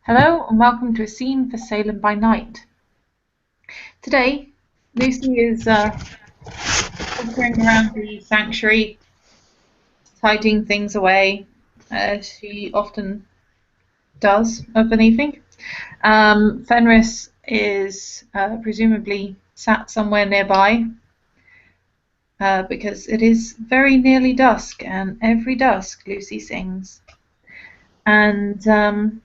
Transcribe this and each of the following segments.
Hello and welcome to a scene for Salem by Night. Today, Lucy is wandering around the sanctuary, tidying things away, as she often does of an evening. Fenris is presumably sat somewhere nearby because it is very nearly dusk, and every dusk Lucy sings. And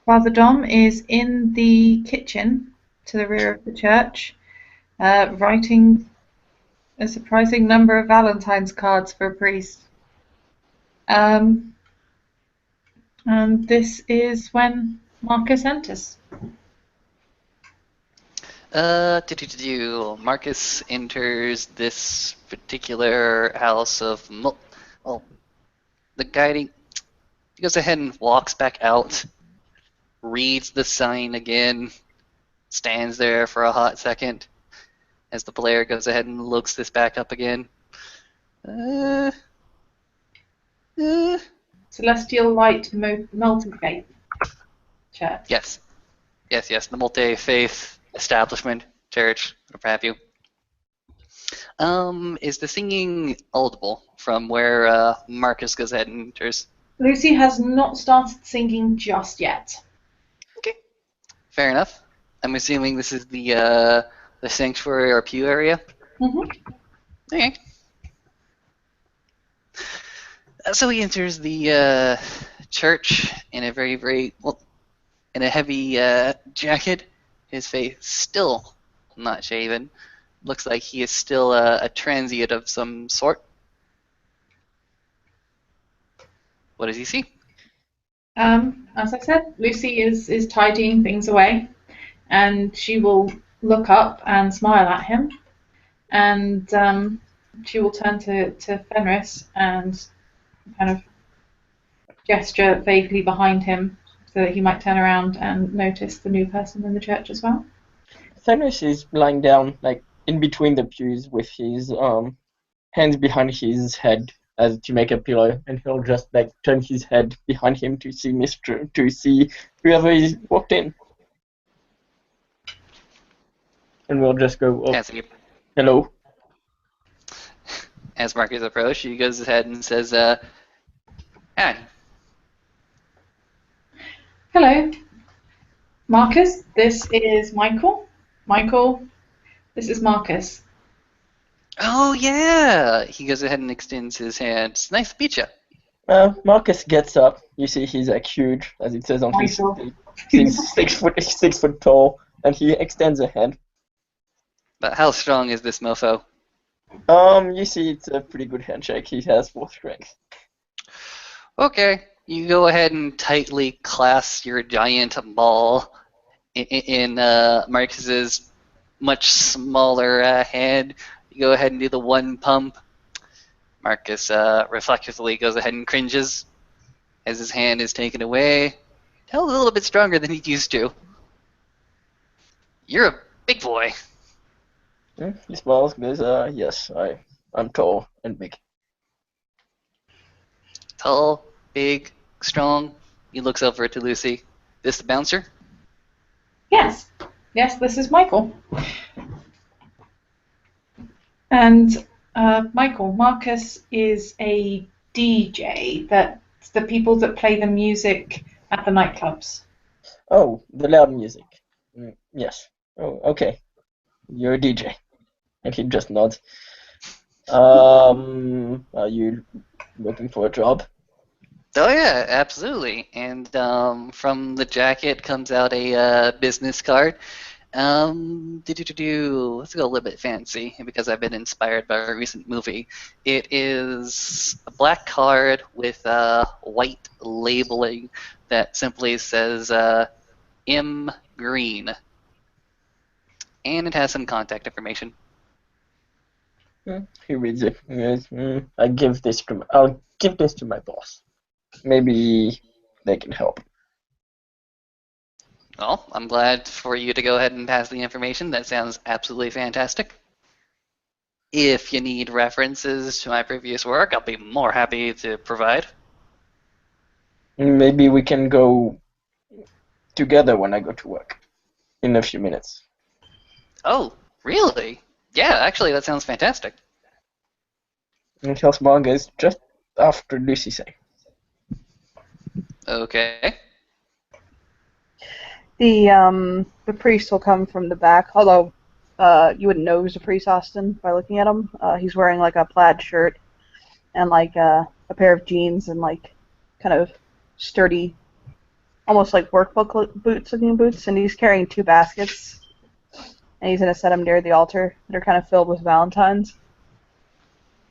Father Dom is in the kitchen to the rear of the church, writing a surprising number of Valentine's cards for a priest. Um, and this is when Markus enters. Markus enters this particular house of, the guiding. He goes ahead and walks back out, reads the sign again, stands there for a hot second as the player goes ahead and looks this back up again. Celestial Light Multi-Faith Church. Yes, the multi-faith establishment, church, whatever have you. Is the singing audible from where Markus goes ahead and enters? Lucy has not started singing just yet. Okay, fair enough. I'm assuming this is the sanctuary or pew area. Okay. So he enters the church in a very in a heavy jacket. His face still not shaven. Looks like he is still a transient of some sort. What does he see? As I said, Lucy is tidying things away, and she will look up and smile at him, and she will turn to Fenris and kind of gesture vaguely behind him so that he might turn around and notice the new person in the church as well. Fenris is lying down, like in between the pews, with his hands behind his head as to make a pillow, and he'll just like turn his head behind him to see whoever is walked in, and we'll just go, oh, hello. As Markus approaches, he goes ahead and says, "Hi." Hello, Markus. This is Michael. Michael, this is Markus. Oh yeah! He goes ahead and extends his hand. It's nice to meet you. Markus gets up. You see he's like huge, as it says on his feet. He's 6 foot tall, and he extends a hand. But how strong is this mofo? You see it's a pretty good handshake. He has 4 strength. Okay. You go ahead and tightly clasp your giant ball in Marcus's much smaller hand. You go ahead and do the one pump. Markus reflectively goes ahead and cringes as his hand is taken away. Held a little bit stronger than he used to. You're a big boy. He smiles and goes, yes, I'm tall and big. Tall, big, strong. He looks over to Lucy. This the bouncer? Yes, this is Michael. And Michael, Markus is a DJ. That's the people that play the music at the nightclubs. Oh, the loud music. Yes. Oh, okay. You're a DJ. And he just nods. Are you looking for a job? Oh yeah, absolutely. And from the jacket comes out a business card. Let's go a little bit fancy because I've been inspired by a recent movie. It is a black card with white labeling that simply says M Green, and it has some contact information. He reads it. He goes, I'll give this to my boss. Maybe they can help. Well, I'm glad for you to go ahead and pass the information. That sounds absolutely fantastic. If you need references to my previous work, I'll be more happy to provide. Maybe we can go together when I go to work in a few minutes. Oh, really? Yeah, actually, that sounds fantastic. And Hill's manga is just after Lucy say. Okay. The priest will come from the back, although you wouldn't know he was a priest, Austin, by looking at him. He's wearing like a plaid shirt and like a pair of jeans and like kind of sturdy, almost like workbook boots looking boots, and he's carrying two baskets. And he's gonna set them near the altar that are kind of filled with valentines.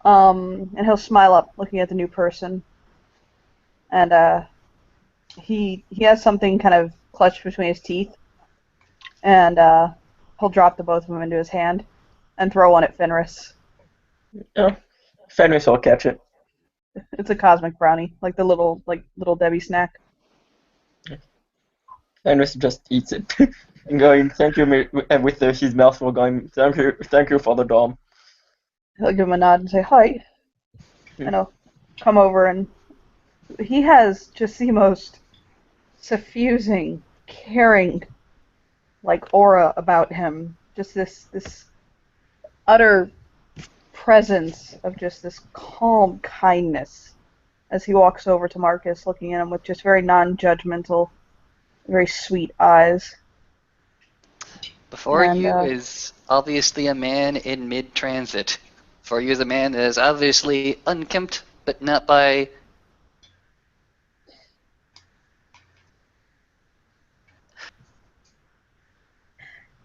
And he'll smile up, looking at the new person, and he has something kind of clutched between his teeth, and he'll drop the both of them into his hand and throw one at Fenris. Oh, Fenris will catch it. It's a cosmic brownie, like the little Debbie snack. Fenris just eats it and going, thank you, and with his mouth full going, thank you for the dom. He'll give him a nod and say hi, and he'll come over, and he has just the most suffusing, caring, like aura about him. Just this utter presence of just this calm kindness as he walks over to Markus, looking at him with just very non-judgmental, very sweet eyes. Before you is obviously a man in mid-transit. For you is a man that is obviously unkempt, but not by...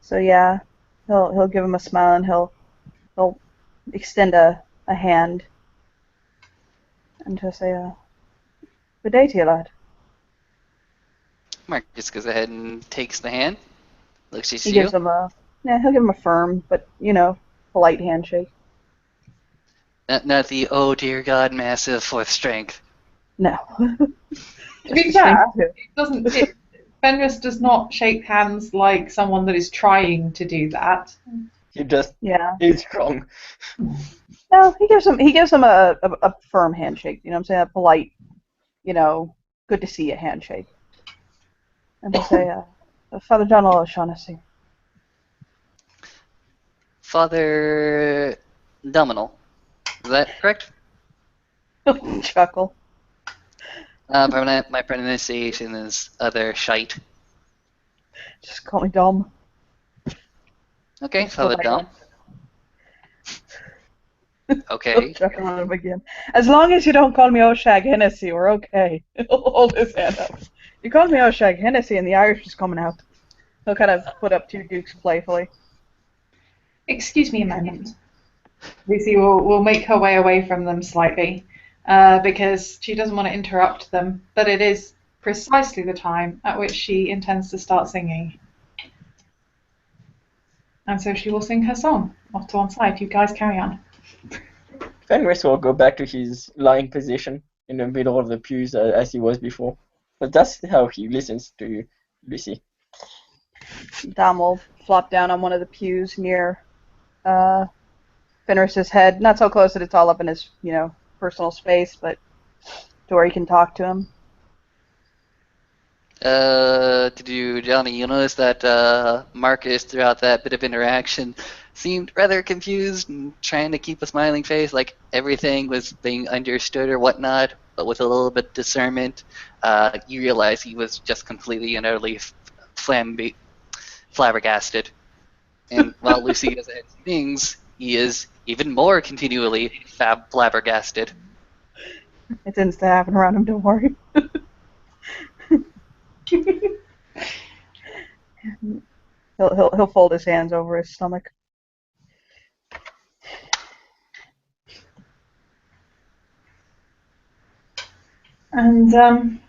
So yeah, he'll give him a smile, and he'll extend a hand and just say, good day to you, lad. Marcus goes ahead and takes the hand, looks at He you. gives him he'll give him a firm, but, polite handshake. Not the, oh dear God, massive fourth strength. No. To be fair, Fenris does not shake hands like someone that is trying to do that. He just is strong. No, he gives him a firm handshake. You know what I'm saying? A polite, good to see you handshake. And he'll say, Father John O'Shaughnessy. Father Dominal. Is that correct? Chuckle. My pronunciation is other shite. Just call me Dom. Okay, Just Father go Dom. He'll Okay. chuckle at him again. As long as you don't call me O'Shag Hennessy, we're okay. He'll hold his hand up. You called me O'Shag Hennessy, and the Irish is coming out. He'll kind of put up two dukes playfully. Excuse me a moment. Lucy will make her way away from them slightly, because she doesn't want to interrupt them, but it is precisely the time at which she intends to start singing. And so she will sing her song off to one side. You guys carry on. Fenris will go back to his lying position in the middle of the pews as he was before. But that's how he listens to Lucy. Dom will flop down on one of the pews near Fenris's head. Not so close that it's all up in his, personal space, but to where he can talk to him. Johnny, you notice that Marcus, throughout that bit of interaction, seemed rather confused and trying to keep a smiling face, like everything was being understood or whatnot, but with a little bit of discernment, you realize he was just completely and utterly flabbergasted. And while Lucy does things, he is even more continually flabbergasted. It tends to happen around him, don't worry. He'll fold his hands over his stomach. And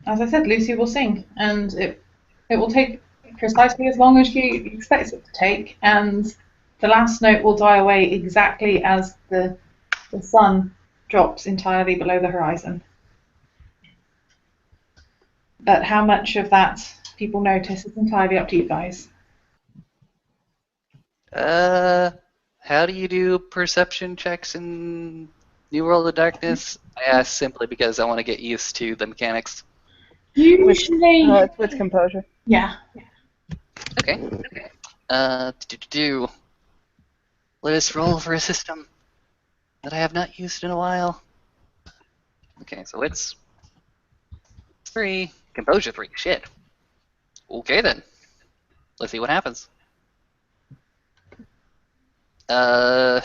as I said, Lucy will sing, and it will take precisely as long as she expects it to take, and the last note will die away exactly as the sun drops entirely below the horizon. But how much of that people notice is entirely up to you guys. How do you do perception checks in New World of Darkness? I ask simply because I want to get used to the mechanics. Usually, It's with composure. yeah. Okay. Let us roll for a system that I have not used in a while. Okay, so it's 3, composure 3. Shit. Okay then. Let's see what happens. A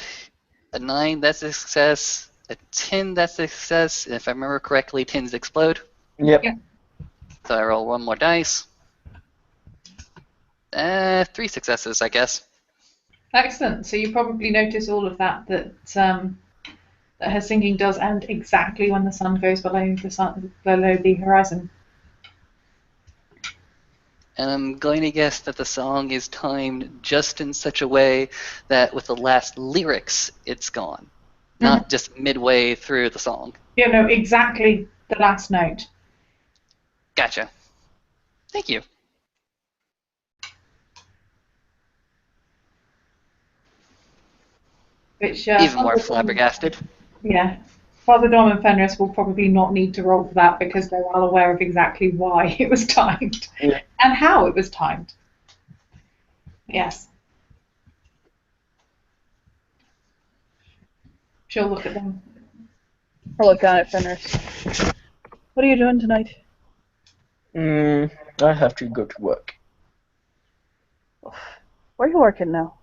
9, that's a success. A 10, that's a success. And if I remember correctly, 10s explode. Yep. Yeah. So I roll 1 more dice. 3 successes, I guess. Excellent. So you probably notice all of that her singing does end exactly when the sun goes below the horizon. And I'm going to guess that the song is timed just in such a way that with the last lyrics, it's gone. Not just midway through the song. You know, exactly the last note. Gotcha. Thank you. Which Even more flabbergasted. Yeah. Father Dom and Fenris will probably not need to roll for that because they're well aware of exactly why it was timed and how it was timed. Yes. She'll look at them. I'll look down at Fenris. What are you doing tonight? I have to go to work. Where are you working now?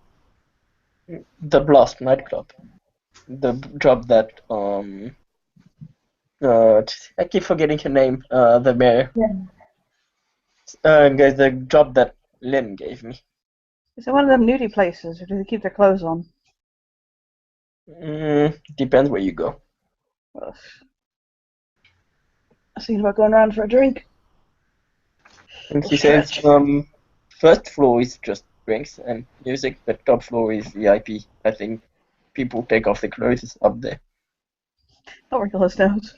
The Blast nightclub. The job that I keep forgetting her name. The mayor. Guys, the job that Lynn gave me. Is it one of them nudie places, or do they keep their clothes on? Depends where you go. Well, I was thinking about going around for a drink. And she says, first floor is just drinks and music, but top floor is VIP. I think people take off their clothes up there. Don't wrinkle his nose.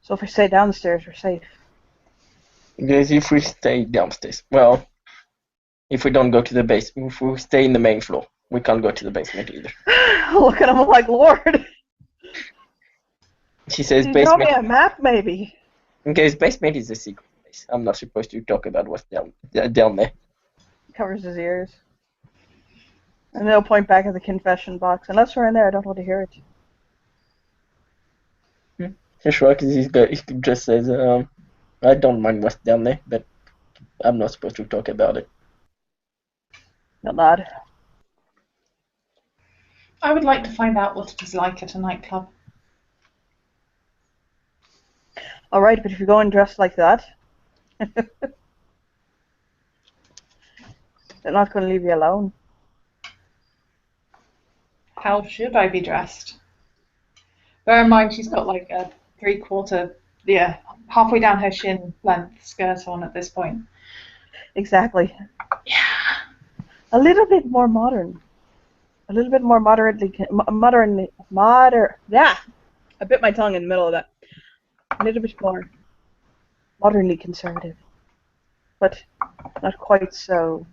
So if we stay downstairs, we're safe. Because if we stay downstairs, well, if we don't go to the base, if we stay in the main floor, we can't go to the basement either. Look at him like, Lord. She says Can you draw me basement. a map, maybe? Because basement is a secret place. I'm not supposed to talk about what's down there. Covers his ears. And they'll point back at the confession box. Unless we're in there, I don't want to hear it. He shrugs. He just says, I don't mind what's down there, but I'm not supposed to talk about it. He'll nod. I would like to find out what it is like at a nightclub. All right, but if you're going dressed like that, they're not going to leave you alone. How should I be dressed? Bear in mind she's got like a 3/4, halfway down her shin length skirt on at this point. Exactly. Yeah. A little bit more modern. A little bit more yeah. I bit my tongue in the middle of that. A little bit more modernly conservative, but not quite so.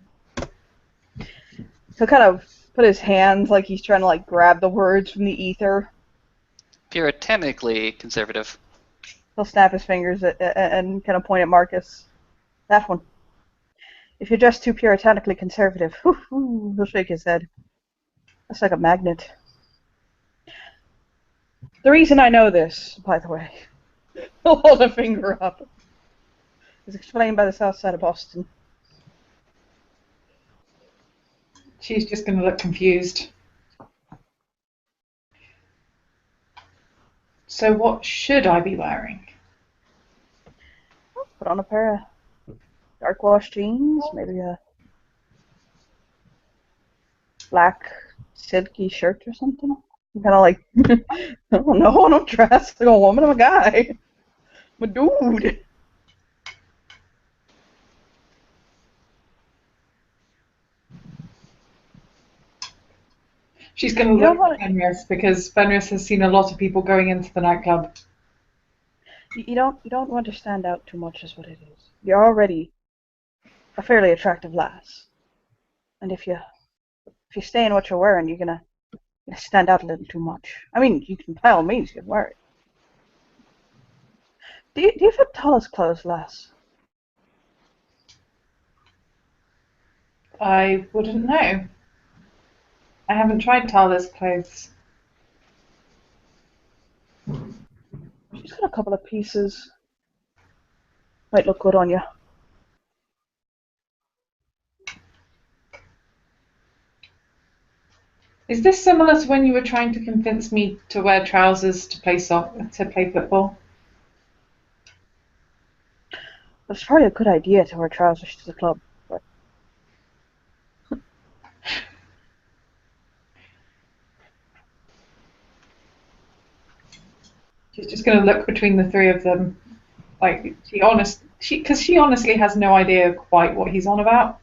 He'll kind of put his hands like he's trying to like grab the words from the ether. Puritanically conservative. He'll snap his fingers and kind of point at Markus. That one. If you're just too puritanically conservative, he'll shake his head. That's like a magnet. The reason I know this, by the way, he'll hold a finger up, is explained by the south side of Boston. She's just going to look confused. So what should I be wearing? Put on a pair of dark wash jeans, maybe a black silky shirt or something. I'm kind of like, I don't know, I'm dressed like a woman, I'm a guy. I'm a dude. She's going to look at Fenris because Fenris has seen a lot of people going into the nightclub. You don't want to stand out too much is what it is. You're already a fairly attractive lass. And if you stay in what you're wearing, you're gonna You stand out a little too much. I mean, you can by all means get wear it. Do you fit Tala's clothes less? I wouldn't know. I haven't tried Tala's clothes. She's got a couple of pieces. Might look good on you. Is this similar to when you were trying to convince me to wear trousers to play football? It's probably a good idea to wear trousers to the club, but She's just going to look between the three of them, like because she honestly has no idea quite what he's on about.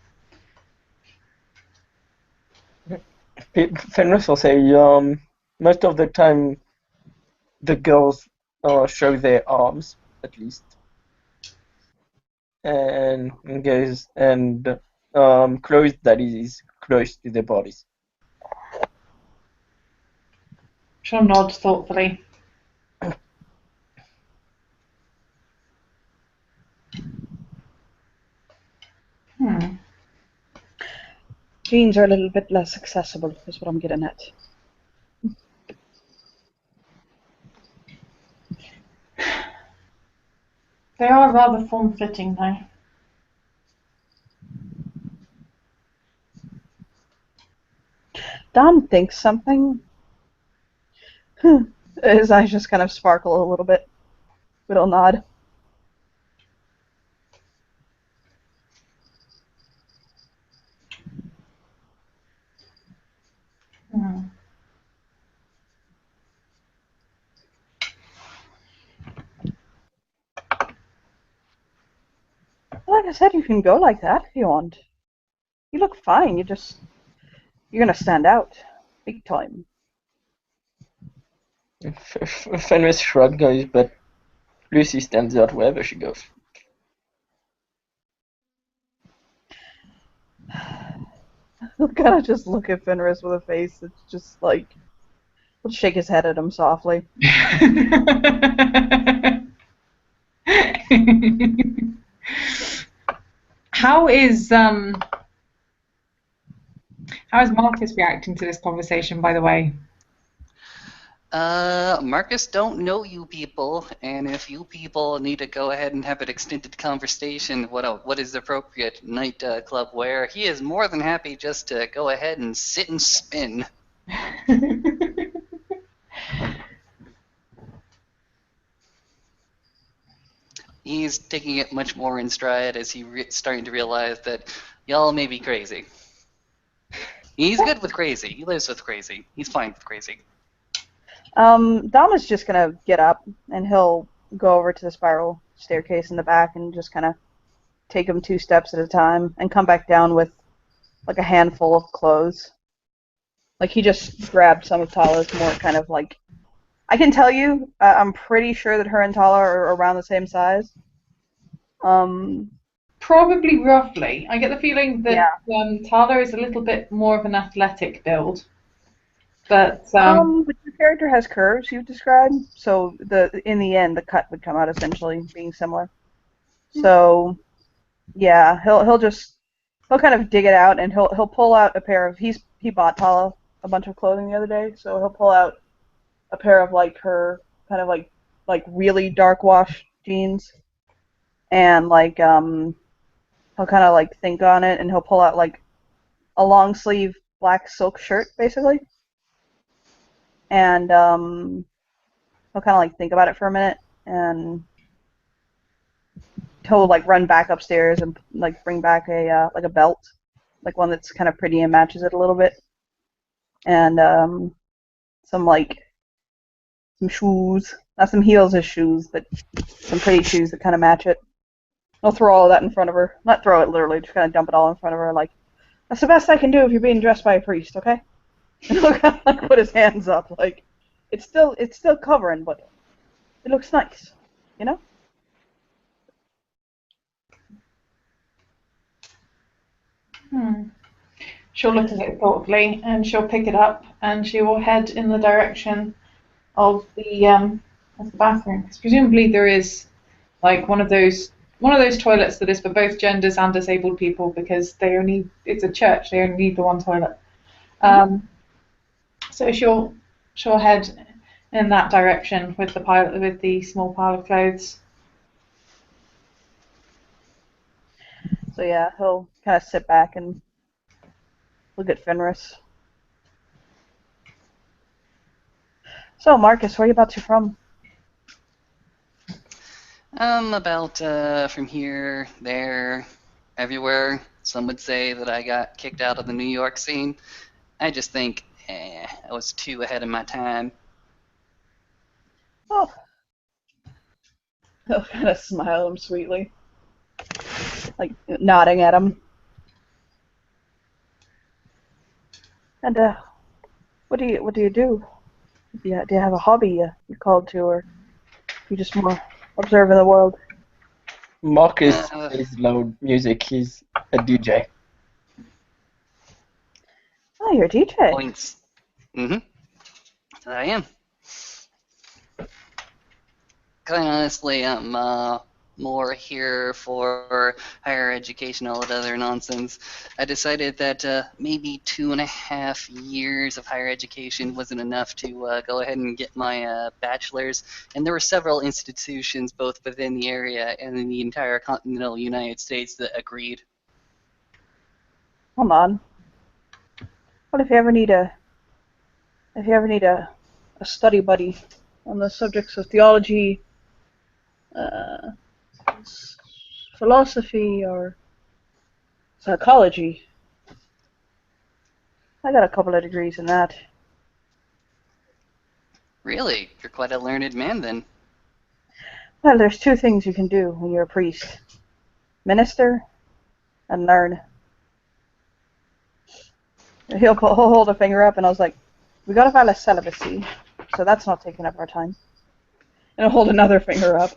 Fenris will say, most of the time the girls show their arms, at least, and goes and clothes that is close to their bodies. She'll nod thoughtfully. jeans are a little bit less accessible, is what I'm getting at. They are rather form-fitting, though. Dom thinks something. His eyes just kind of sparkle a little bit. Little nod. Like I said, you can go like that if you want. You look fine. You're gonna stand out, big time. Fenris shrugs, goes, but Lucy stands out wherever she goes. He'll kind of just look at Fenris with a face that's just like, he'll shake his head at him softly. How is Marcus reacting to this conversation, by the way? Markus don't know you people, and if you people need to go ahead and have an extended conversation, what is the appropriate nightclub wear, he is more than happy just to go ahead and sit and spin. He's taking it much more in stride as he's starting to realize that y'all may be crazy. He's good with crazy. He lives with crazy. He's fine with crazy. Dom is just gonna get up and he'll go over to the spiral staircase in the back and just kind of take him 2 steps at a time and come back down with like a handful of clothes. Like he just grabbed some of Tala's more kind of like, I can tell you, I'm pretty sure that her and Tala are around the same size. Probably roughly. I get the feeling that Yeah. Tala is a little bit more of an athletic build. But But your character has curves you've described, so in the end the cut would come out essentially being similar. So yeah, he'll kind of dig it out and he'll pull out a pair of he bought Tala a bunch of clothing the other day, so he'll pull out a pair of like her kind of like really dark wash jeans and like he'll kind of like think on it and he'll pull out like a long sleeve black silk shirt basically. And he'll kind of like think about it for a minute, and he'll like run back upstairs and like bring back a like a belt, like one that's kind of pretty and matches it a little bit, and some shoes, not some heels as shoes, but some pretty shoes that kind of match it. He'll throw all of that in front of her, not throw it literally, just kind of dump it all in front of her, like that's the best I can do if you're being dressed by a priest, okay? And he'll kind of like put his hands up, like it's still covering, but it looks nice, you know? she'll look at it thoughtfully and she'll pick it up and she will head in the direction of the bathroom. Because presumably there is like one of those toilets that is for both genders and disabled people, because it's a church, they only need the one toilet. So she'll head in that direction with the small pile of clothes. So yeah, he'll kind of sit back and look at Fenris. So Marcus, where are you about to from? About from here, there, everywhere. Some would say that I got kicked out of the New York scene. I just think, I was too ahead of my time. Oh. He'll kind of smile at him sweetly, like nodding at him. And what do you do? Do you have a hobby you called to, or you just more observing the world? Marcus plays loud music. He's a DJ. Oh, you're a DJ. Points. Mm-hmm. I am. Quite honestly, I'm more here for higher education, all that other nonsense. I decided that maybe 2.5 years of higher education wasn't enough to go ahead and get my bachelor's, and there were several institutions both within the area and in the entire continental United States that agreed. Come on. What if you ever need a study buddy on the subjects of theology, philosophy, or psychology? I got a couple of degrees in that. Really? You're quite a learned man then. Well, there's two things you can do when you're a priest: minister and learn. He'll hold a finger up, and I was like, "We got to file a celibacy, so that's not taking up our time." And he'll hold another finger up.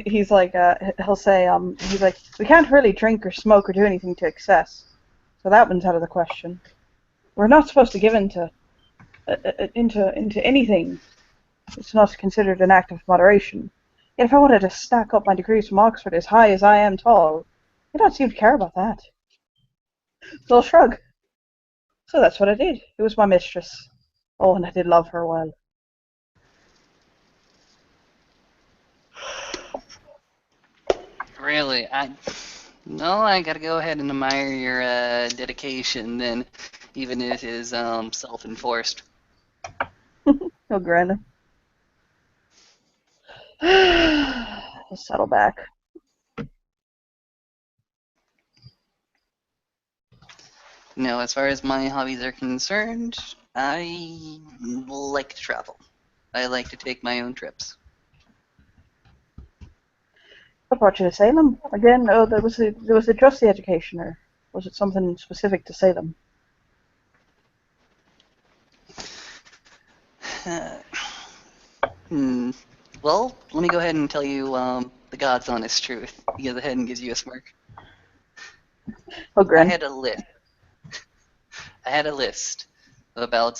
He's like, he'll say, he's like, "We can't really drink or smoke or do anything to excess, so that one's out of the question. We're not supposed to give into anything. It's not considered an act of moderation. Yet if I wanted to stack up my degrees from Oxford as high as I am tall, they don't seem to care about that." So I'll shrug. So that's what I did. It was my mistress. Oh, and I did love her well. Really? I gotta go ahead and admire your dedication then, even if it is self-enforced. He'll grin. He'll settle back. No, as far as my hobbies are concerned, I like to travel. I like to take my own trips. What brought you to Salem? Again, was it just the education, or was it something specific to Salem? Well, let me go ahead and tell you the God's honest truth. He goes ahead and gives you a smirk. He'll grin. I had a list of about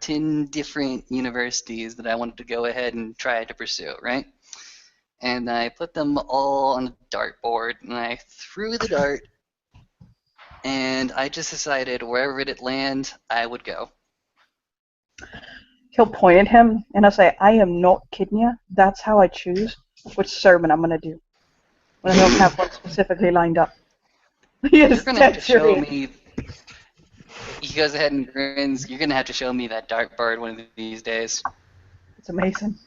10 different universities that I wanted to go ahead and try to pursue, right? And I put them all on the dartboard, and I threw the dart, and I just decided wherever it'd land, I would go. He'll point at him, and I'll say, "I am not kidding you. That's how I choose which sermon I'm going to do. When I don't have one specifically lined up." You're going to have to show me. He goes ahead and grins. You're going to have to show me that dartboard one of these days. It's amazing.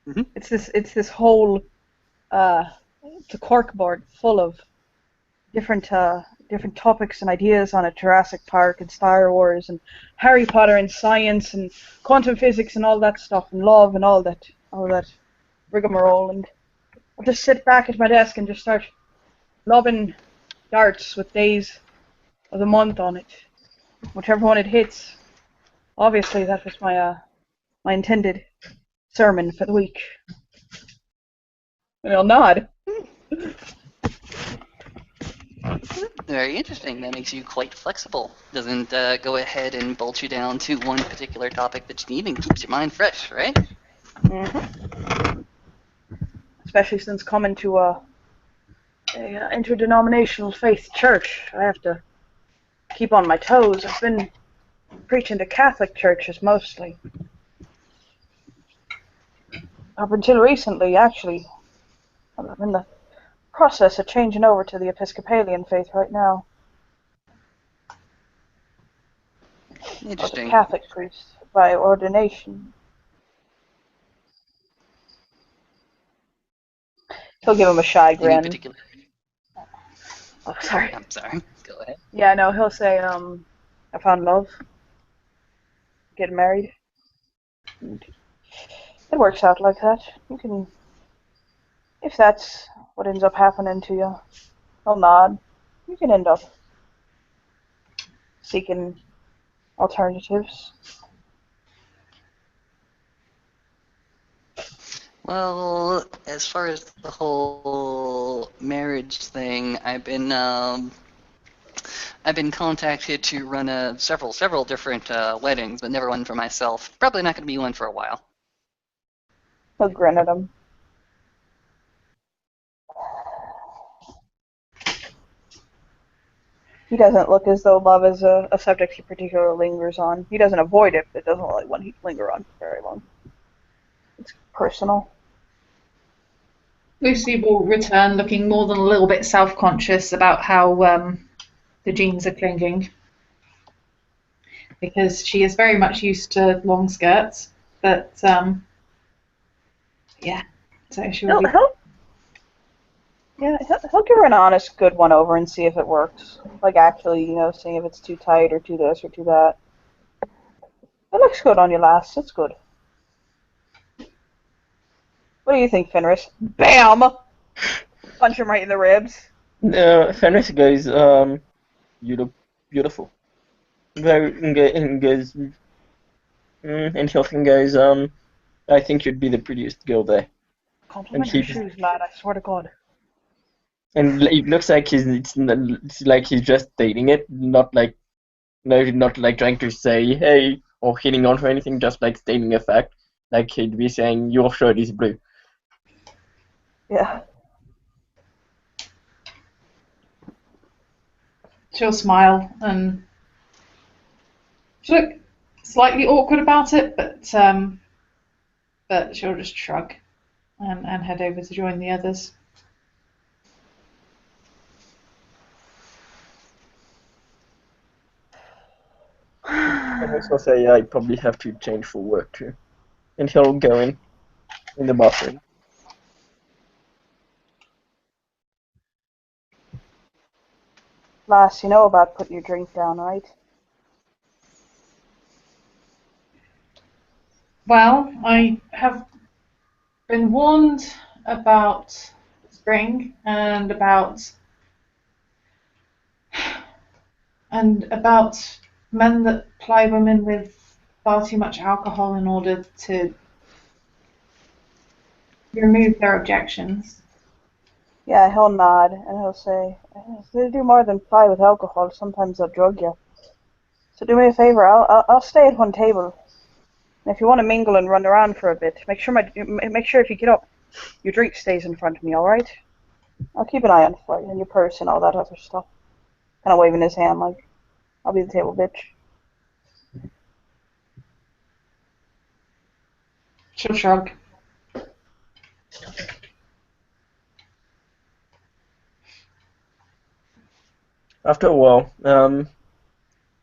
Mm-hmm. It's this whole it's a corkboard full of different topics and ideas on it: Jurassic Park and Star Wars and Harry Potter and science and quantum physics and all that stuff and love and all that rigmarole. And I'll just sit back at my desk and just start lobbing darts with days of the month on it, whichever one it hits. Obviously, that was my intended sermon for the week. And he'll nod. Very interesting. That makes you quite flexible. Doesn't go ahead and bolt you down to one particular topic that you need and keeps your mind fresh, right? Mm-hmm. Especially since coming to a interdenominational faith church, I have to keep on my toes. I've been preaching to Catholic churches mostly. Up until recently, actually. I'm in the process of changing over to the Episcopalian faith right now. I was a Interesting. Catholic priest by ordination. He'll give him a shy Any grin. particular? Oh, sorry. I'm sorry. Go ahead. Yeah, no, he'll say, I found love. Getting married. And it works out like that. You can, if that's what ends up happening to you, he'll nod. You can end up seeking alternatives. Well, as far as the whole marriage thing, I've been contacted to run several different weddings, but never one for myself. Probably not going to be one for a while. He'll grin at him. He doesn't look as though love is a subject he particularly lingers on. He doesn't avoid it, but it doesn't like one he'd linger on for very long. It's personal. Lucy will return looking more than a little bit self-conscious about how the jeans are clinging, because she is very much used to long skirts. But yeah, so she'll be. He'll give her an honest, good one over and see if it works. Like actually, seeing if it's too tight or too this or too that. It looks good on you, lass. It's good. What do you think, Fenris? Bam! Punch him right in the ribs. Fenris goes, you look beautiful. And goes, and Hilton goes, I think you'd be the prettiest girl there. Compliment your shoes, lad. I swear to God. And it looks like it's like he's just dating it, not like trying to say hey or hitting on or anything, just like stating a fact. Like he'd be saying your shirt is blue. Yeah. She'll smile and she'll look slightly awkward about it, but she'll just shrug and head over to join the others. And also say I probably have to change for work too. And he'll go in the bathroom. Lass, you know about putting your drink down, right? Well, I have been warned about spring and about men that ply women with far too much alcohol in order to remove their objections. Yeah, he'll nod and he'll say, they do more than ply with alcohol. Sometimes they'll drug you. So do me a favor. I'll stay at one table. And if you want to mingle and run around for a bit, make sure if you get up, your drink stays in front of me. All right? I'll keep an eye on it for you and your purse and all that other stuff. Kind of waving his hand like, I'll be the table bitch. She'll shrug. After a while,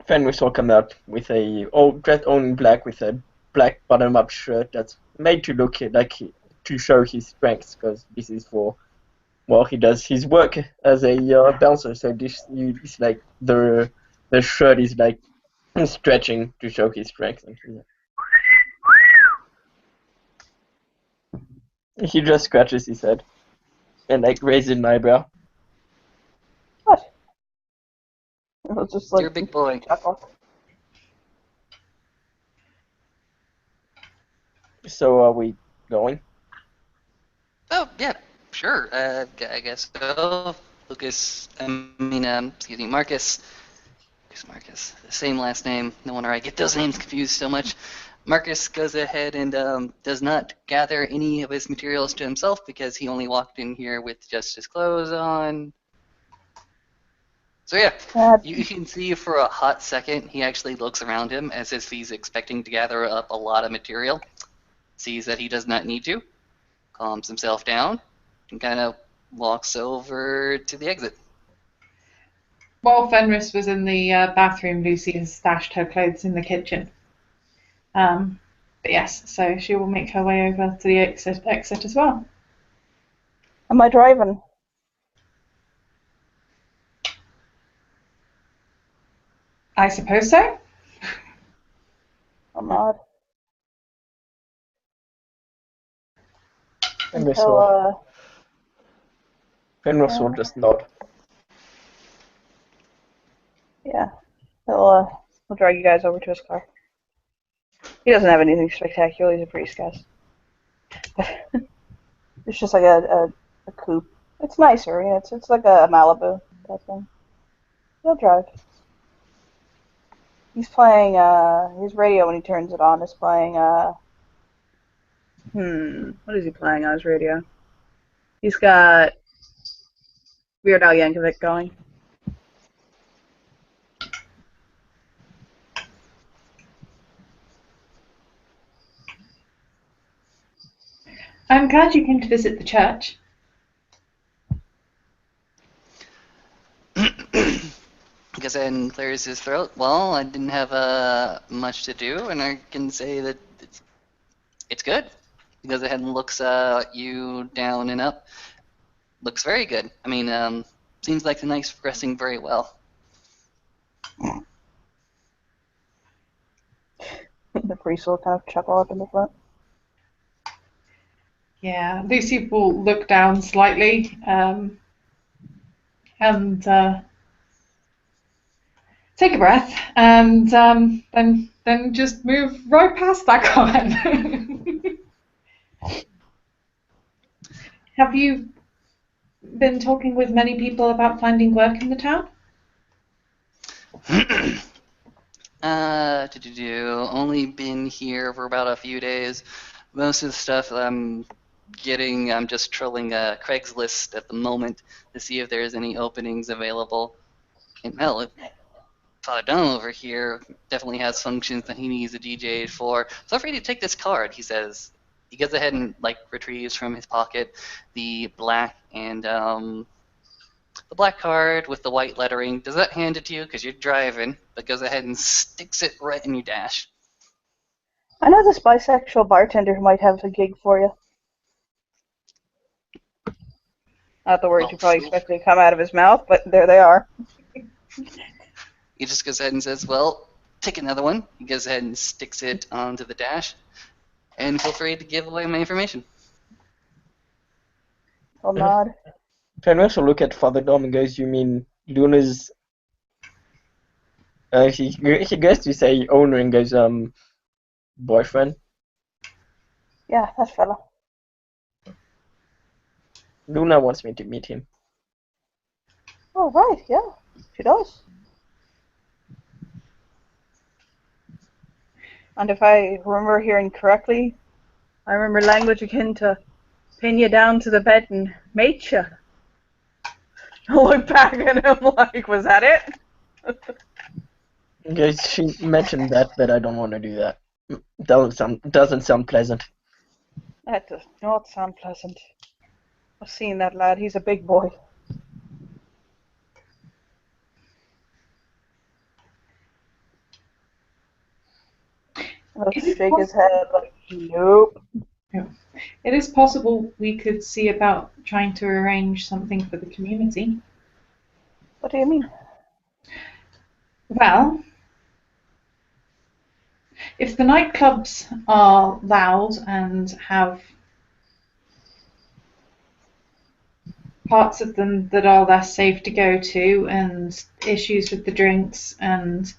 Fenris will come out with dressed only in black with a black bottom-up shirt that's made to look like to show his strengths, because this is for he does his work as a bouncer. So this is like the shirt is like stretching to show his strength. And he just scratches his head and like raises an eyebrow. What? It was just like You're a big boy. chuckle. So are we going? Oh, yeah, sure. I guess so. Markus. Markus, the same last name. No wonder I get those names confused so much. Markus goes ahead and does not gather any of his materials to himself because he only walked in here with just his clothes on. So yeah, you can see for a hot second he actually looks around him as if he's expecting to gather up a lot of material, sees that he does not need to, calms himself down, and kind of walks over to the exit. While Fenris was in the bathroom, Lucy has stashed her clothes in the kitchen. But yes, so she will make her way over to the exit as well. Am I driving? I suppose so. I'm not. Fenris Until, will just nod. yeah. He'll drag you guys over to his car. He doesn't have anything spectacular. He's a priest, guys. It's just like a coupe. It's nicer. You know, it's like a Malibu type thing. He'll drive. He's playing his radio when he turns it on is playing what is he playing on his radio? He's got Weird Al Yankovic going. I'm glad you came to visit the church. Goes ahead and clears his throat. Well, I didn't have much to do, and I can say that it's good. He goes ahead and looks you down and up. Looks very good. I mean, seems like the night's progressing very well. The priest will kind of chuckle up in the front. Yeah, Lucy will look down slightly and take a breath, and then just move right past that comment. Have you been talking with many people about finding work in the town? Only been here for about a few days. Most of the stuff I'm getting, I'm just trolling Craigslist at the moment to see if there's any openings available. And hell, Father Dunn over here definitely has functions that he needs a DJ for. Feel free to take this card, he says. He goes ahead and retrieves from his pocket the black card with the white lettering. Does that hand it to you because you're driving? But goes ahead and sticks it right in your dash. I know this bisexual bartender who might have a gig for you. Not the words you probably expected to come out of his mouth, but there they are. He just goes ahead and says, well, take another one. He goes ahead and sticks it onto the dash. And feel free to give away my information. I'll nod. Fenris will look at Father Dom and goes, you mean Luna's... he goes to say owner and goes, boyfriend? Yeah, that fella. Luna wants me to meet him. Oh, right, yeah, she does. And if I remember hearing correctly, I remember language akin to pin you down to the bed and mate you. I look back at him like, was that it? Guys, she mentioned that, but I don't want to do that. Doesn't sound pleasant. That does not sound pleasant. I've seen that lad, he's a big boy. I'll shake his head like, nope. Yeah. It is possible we could see about trying to arrange something for the community. What do you mean? Well, if the nightclubs are loud and have parts of them that are less safe to go to and issues with the drinks and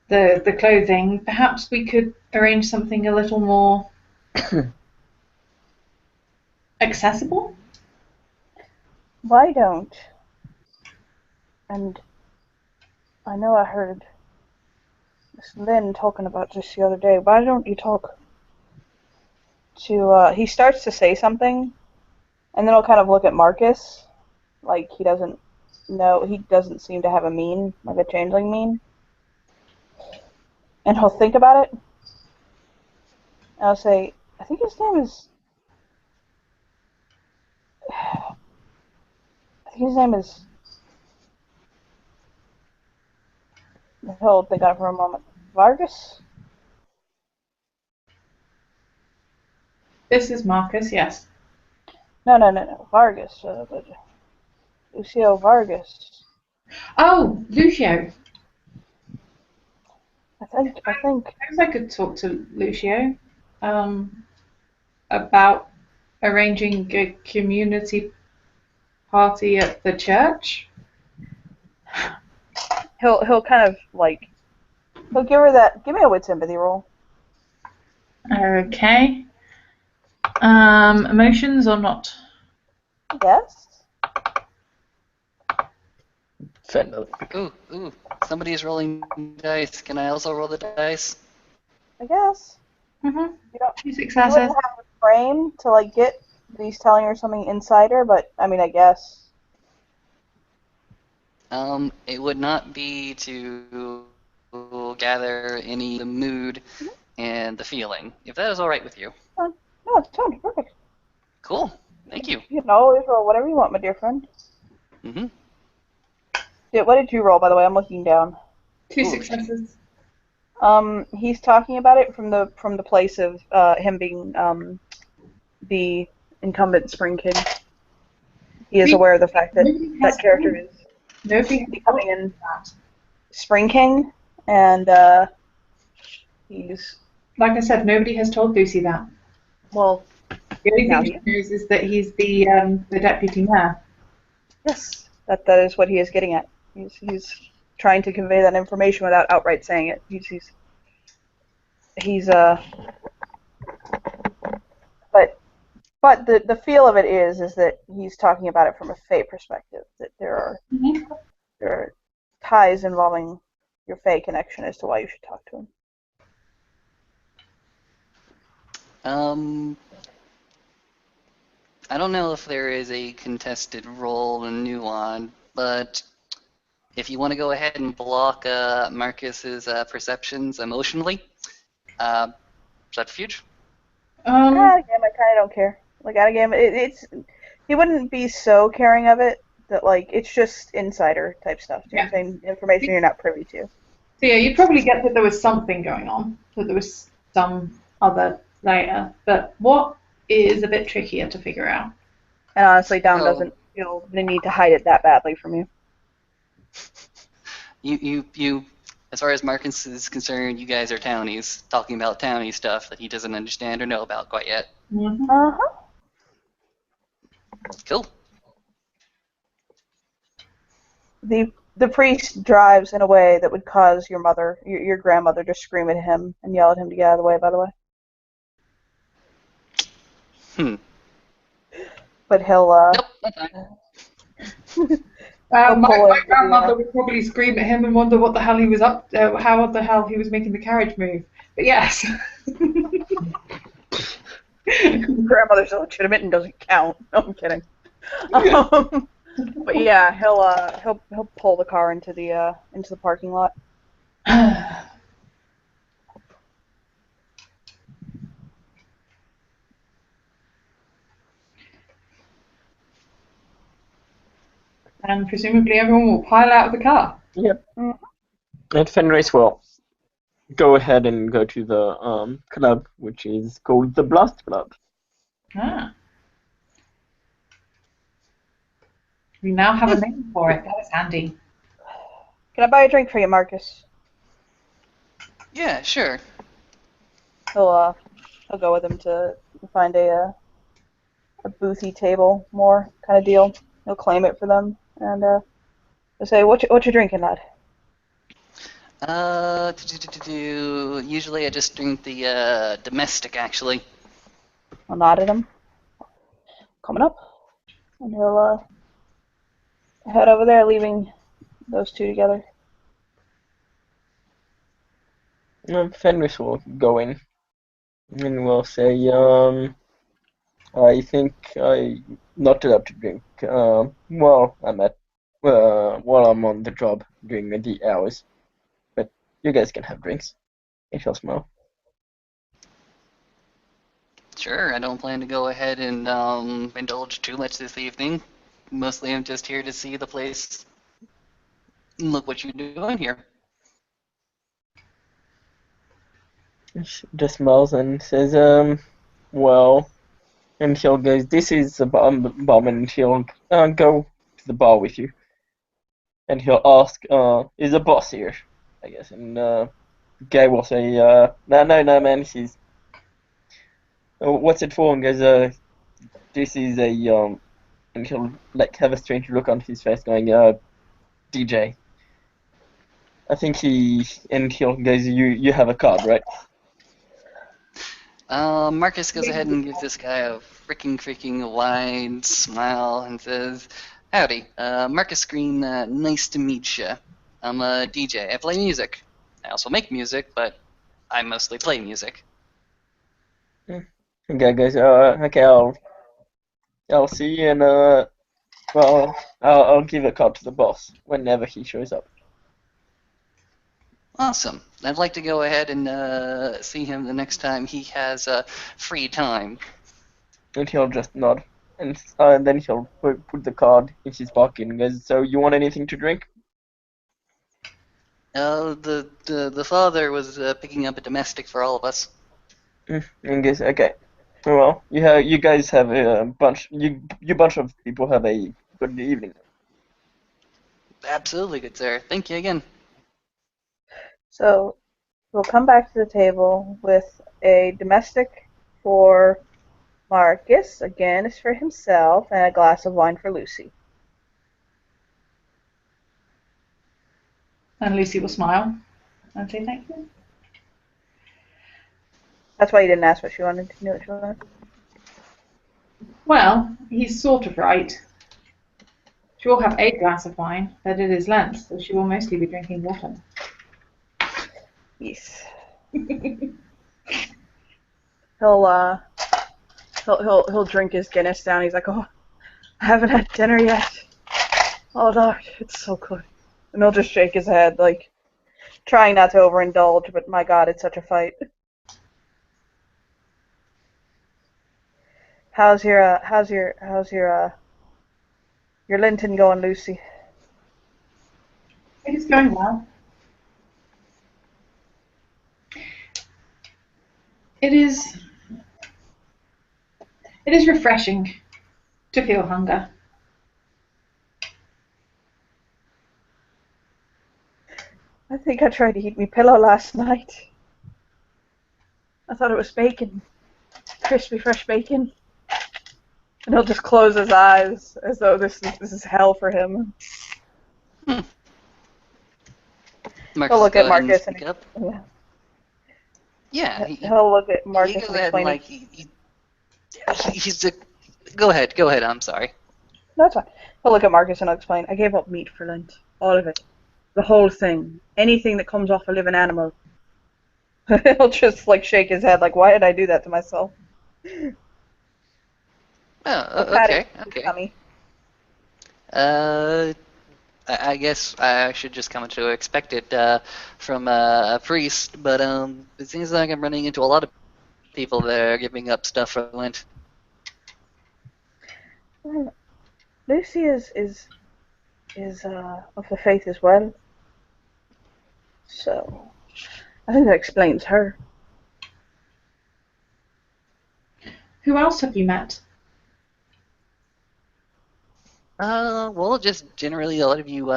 the clothing, perhaps we could arrange something a little more accessible? Why don't And I know I heard Miss Lynn talking about this the other day. Why don't you talk to, he starts to say something, and then he'll kind of look at Marcus, like he doesn't seem to have a mean, like a changeling mean. And he'll think about it, and I'll say, I think his name is, he'll think on it for a moment. Vargas? This is Marcus, yes. No. Vargas. But Lucio Vargas. Oh, Lucio. I think. I suppose I could talk to Lucio about arranging a community party at the church. He'll kind of like he'll give her that. Give me a wit sympathy roll. Okay. Emotions or not? Yes. Fenris. Ooh, somebody's rolling dice. Can I also roll the dice? I guess. Mm-hmm. You don't. 2 You successes. wouldn't have the frame to like get that he's telling her something insider, but I mean, I guess. It would not be to gather any the mood and the feeling, if that is all right with you. No, it's fine. Perfect. Cool. Thank you. You can always roll whatever you want, my dear friend. Mm-hmm. What did you roll, by the way? I'm looking down. 2 Ooh. successes. He's talking about it from the place of him being the incumbent Spring King. He is aware of the fact that that character is Nobody becoming in that. Spring King, and he's Like I said, nobody has told Lucy that. well. The only Now thing she knows is that he's the deputy mayor. Yes, that is what he is getting at. He's trying to convey that information without outright saying it. He's but the feel of it is that he's talking about it from a Fae perspective. That there are ties involving your Fae connection as to why you should talk to him. I don't know if there is a contested role in Nuon, but if you want to go ahead and block Marcus's perceptions emotionally, subterfuge. Out of game, I kind of don't care. Like out of game, it's he wouldn't be so caring of it that like it's just insider type stuff. You know what I'm saying? Information you're not privy to. So yeah, you'd probably get that there was something going on, that there was some other layer, but what is a bit trickier to figure out. And honestly, Dom Oh. doesn't feel the need to hide it that badly from you. You, as far as Marcus is concerned, you guys are townies, talking about townie stuff that he doesn't understand or know about quite yet. Mm-hmm. Uh-huh. Cool. The priest drives in a way that would cause your mother, your grandmother, to scream at him and yell at him to get out of the way. By the way. But he'll Nope, that's fine. My grandmother would probably scream at him and wonder what the hell he was up to, how the hell he was making the carriage move. But yes. Grandmother's illegitimate and doesn't count. No, I'm kidding. But yeah, he'll pull the car into the parking lot. And presumably everyone will pile out of the car. Yep. And Fenris will go ahead and go to the club, which is called the Blast Club. Ah. We now have a name for it. That is handy. Can I buy a drink for you, Marcus? Yeah, sure. He'll go with him to find a boothy table, more kind of deal. He'll claim it for them, and he'll say, "What you drinking, lad?" Usually I just drink the domestic, actually. I'll nod at him. Coming up, and he'll head over there, leaving those two together. Fenris will go in and will say, I think I'm not allowed to drink while I'm on the job during the hours, but you guys can have drinks. And she'll smile. Sure, I don't plan to go ahead and indulge too much this evening. Mostly I'm just here to see the place. Look what you're doing here. She just smiles and says, well, and she'll go, this is a bomb, and she'll go to the bar with you. And he'll ask, is the boss here? I guess. And Guy will say, no, man, she's, what's it for? And goes, this is and he'll like have a strange look on his face going, DJ. I think and he'll goes, you have a card, right? Markus goes ahead and gives this guy a freaking wide smile and says, "Howdy, Markus Green. Nice to meet you. I'm a DJ. I play music. I also make music, but I mostly play music." And Guy goes, okay, I'll see you, and well, I'll give a card to the boss whenever he shows up. Awesome. I'd like to go ahead and see him the next time he has free time. And he'll just nod. And then he'll put the card in his pocket and goes, so you want anything to drink? The father was picking up a domestic for all of us. And goes, okay. Well, you guys have a bunch. You bunch of people have a good evening. Absolutely, good sir. Thank you again. So we'll come back to the table with a domestic for Markus. Again, it's for himself, and a glass of wine for Lucy. And Lucy will smile and say thank you. That's why you didn't ask what she wanted. You knew what she wanted. Well, he's sort of right. She will have a glass of wine, but it is Lent, so she will mostly be drinking water. Yes. He'll drink his Guinness down. He's like, oh, I haven't had dinner yet. Oh Lord, it's so good. And he'll just shake his head, like trying not to overindulge, but my God, it's such a fight. How's your Linton going, Lucy? It is going well. It is refreshing to feel hunger. I think I tried to eat me pillow last night. I thought it was bacon. Crispy fresh bacon. And he'll just close his eyes as though this is hell for him. Markus He'll look at go ahead and Markus and speak up. yeah. Yeah, He'll look at Markus he and goes ahead explain. and he's a. Go ahead. I'm sorry. No, that's fine. He'll look at Markus and I'll explain. I gave up meat for Lent. All of it. The whole thing. Anything that comes off a living animal. He'll just like shake his head like, why did I do that to myself? Oh, okay. Tummy. I guess I should just come to expect it from a priest, but it seems like I'm running into a lot of people that are giving up stuff for Lent. Well, Lucy is of the faith as well. So I think that explains her. Who else have you met? Well, just generally a lot of you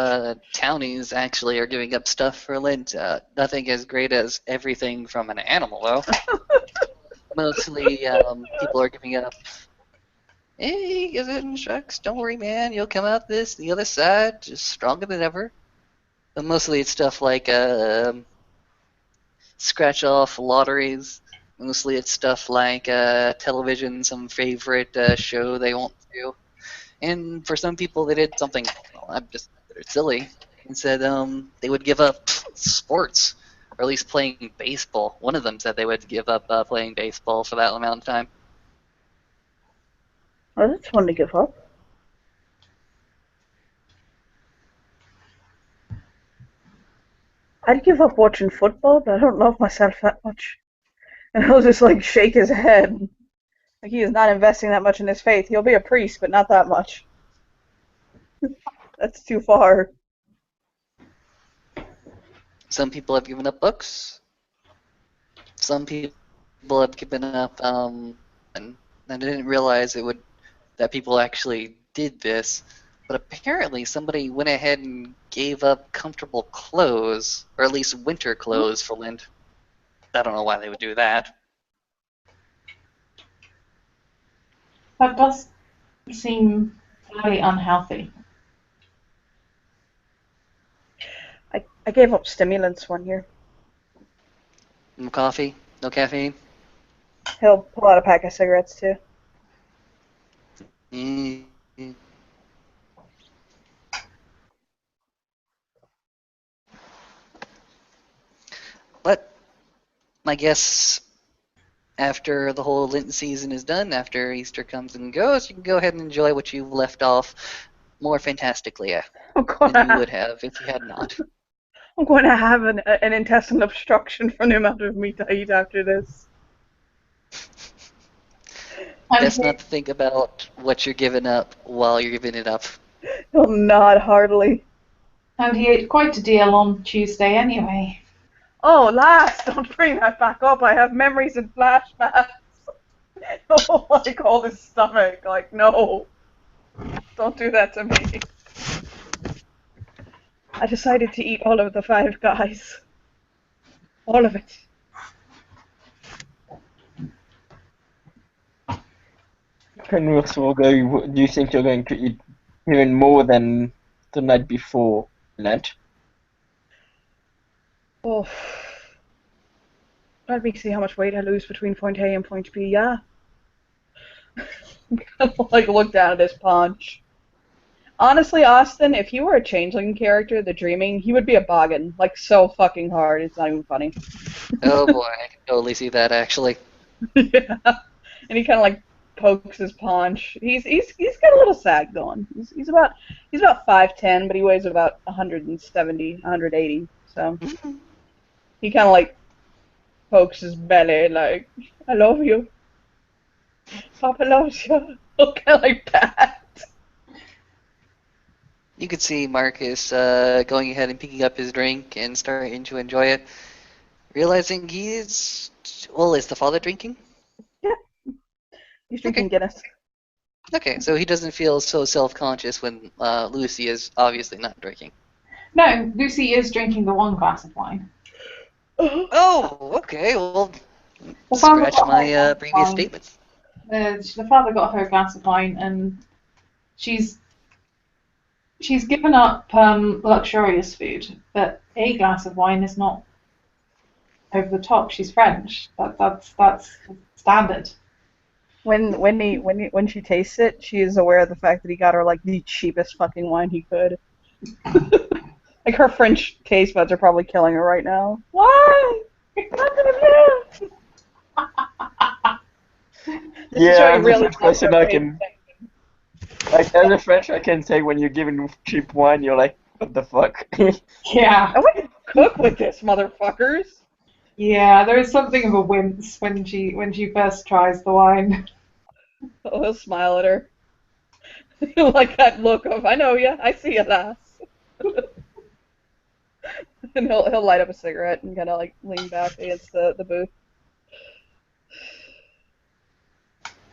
townies actually are giving up stuff for Lent. Nothing as great as everything from an animal, though. Mostly people are giving up, hey, is it in shucks? Don't worry, man. You'll come out the other side, just stronger than ever. But mostly it's stuff like scratch off lotteries. Mostly it's stuff like television, some favorite show they want to do. And for some people, they did something, well, I'm just considered silly. and said they would give up sports, or at least playing baseball. One of them said they would give up playing baseball for that amount of time. Oh, that's fun to give up. I'd give up watching football, but I don't love myself that much. And he'll just like shake his head. Like he is not investing that much in his faith. He'll be a priest, but not that much. That's too far. Some people have given up books. Some people have given up, and I didn't realize that people actually did this. But apparently, somebody went ahead and gave up comfortable clothes, or at least winter clothes, for Lent. I don't know why they would do that. That does seem fairly unhealthy. I gave up stimulants one year. No coffee, no caffeine. He'll pull out a pack of cigarettes too. Mm. But I guess after the whole Lenten season is done, after Easter comes and goes, you can go ahead and enjoy what you've left off more fantastically than you would have if you had not. I'm going to have an intestinal obstruction from the amount of meat I eat after this. Best not to think about what you're giving up while you're giving it up. He'll nod heartily. And he ate quite a deal on Tuesday anyway. Oh, lass, don't bring that back up. I have memories and flashbacks. Oh, like all his stomach. Like, no. Don't do that to me. I decided to eat all of the Five Guys. All of it. Fenris will go. Do you think you're going to eat even more than the night before Lent? Oh. Let me see how much weight I lose between point A and point B, yeah. Like, look down at his paunch. Honestly, Austin, if you were a changeling character, the dreaming, he would be a boggin. Like, so fucking hard, it's not even funny. Oh boy, I can totally see that actually. Yeah. And he kind of like pokes his paunch. He's got a little sag going. He's about 5'10", but he weighs about 170, 180. So he kind of like pokes his belly, like, I love you. Papa loves you. Kind of like that. You could see Markus going ahead and picking up his drink and starting to enjoy it, realizing is the father drinking? Yeah. He's drinking Okay. Guinness. Okay, so he doesn't feel so self-conscious when Lucy is obviously not drinking. No, Lucy is drinking the one glass of wine. Oh, okay, well, The father scratch got her my glass of previous wine. statements. The father got her a glass of wine, and she's given up luxurious food, but a glass of wine is not over the top. She's French. That's standard. When she tastes it, she is aware of the fact that he got her like the cheapest fucking wine he could. Like her French taste buds are probably killing her right now. Why? Not gonna live. Yeah, as a French person, I can. Like, as a French, I can say when you're given cheap wine, you're like, what the fuck? Yeah. I wouldn't cook with this, motherfuckers. Yeah, there is something of a wince when she first tries the wine. Oh, he'll smile at her. Like that look of, I know ya, I see ya, lass. And he'll light up a cigarette and kind of like lean back against the booth.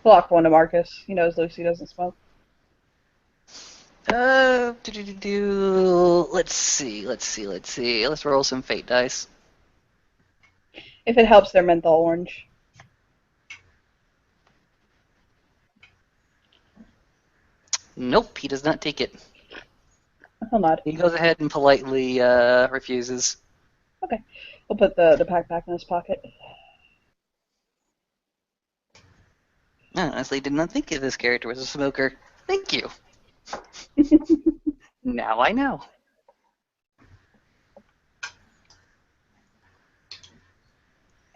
He'll offer one to Markus. He knows Lucy doesn't smoke. Let's see. Let's roll some fate dice. If it helps, they're menthol orange. Nope, he does not take it. He'll nod. He goes ahead and politely refuses. Okay. We'll put the pack back in his pocket. I honestly did not think this character was a smoker. Thank you. Now I know.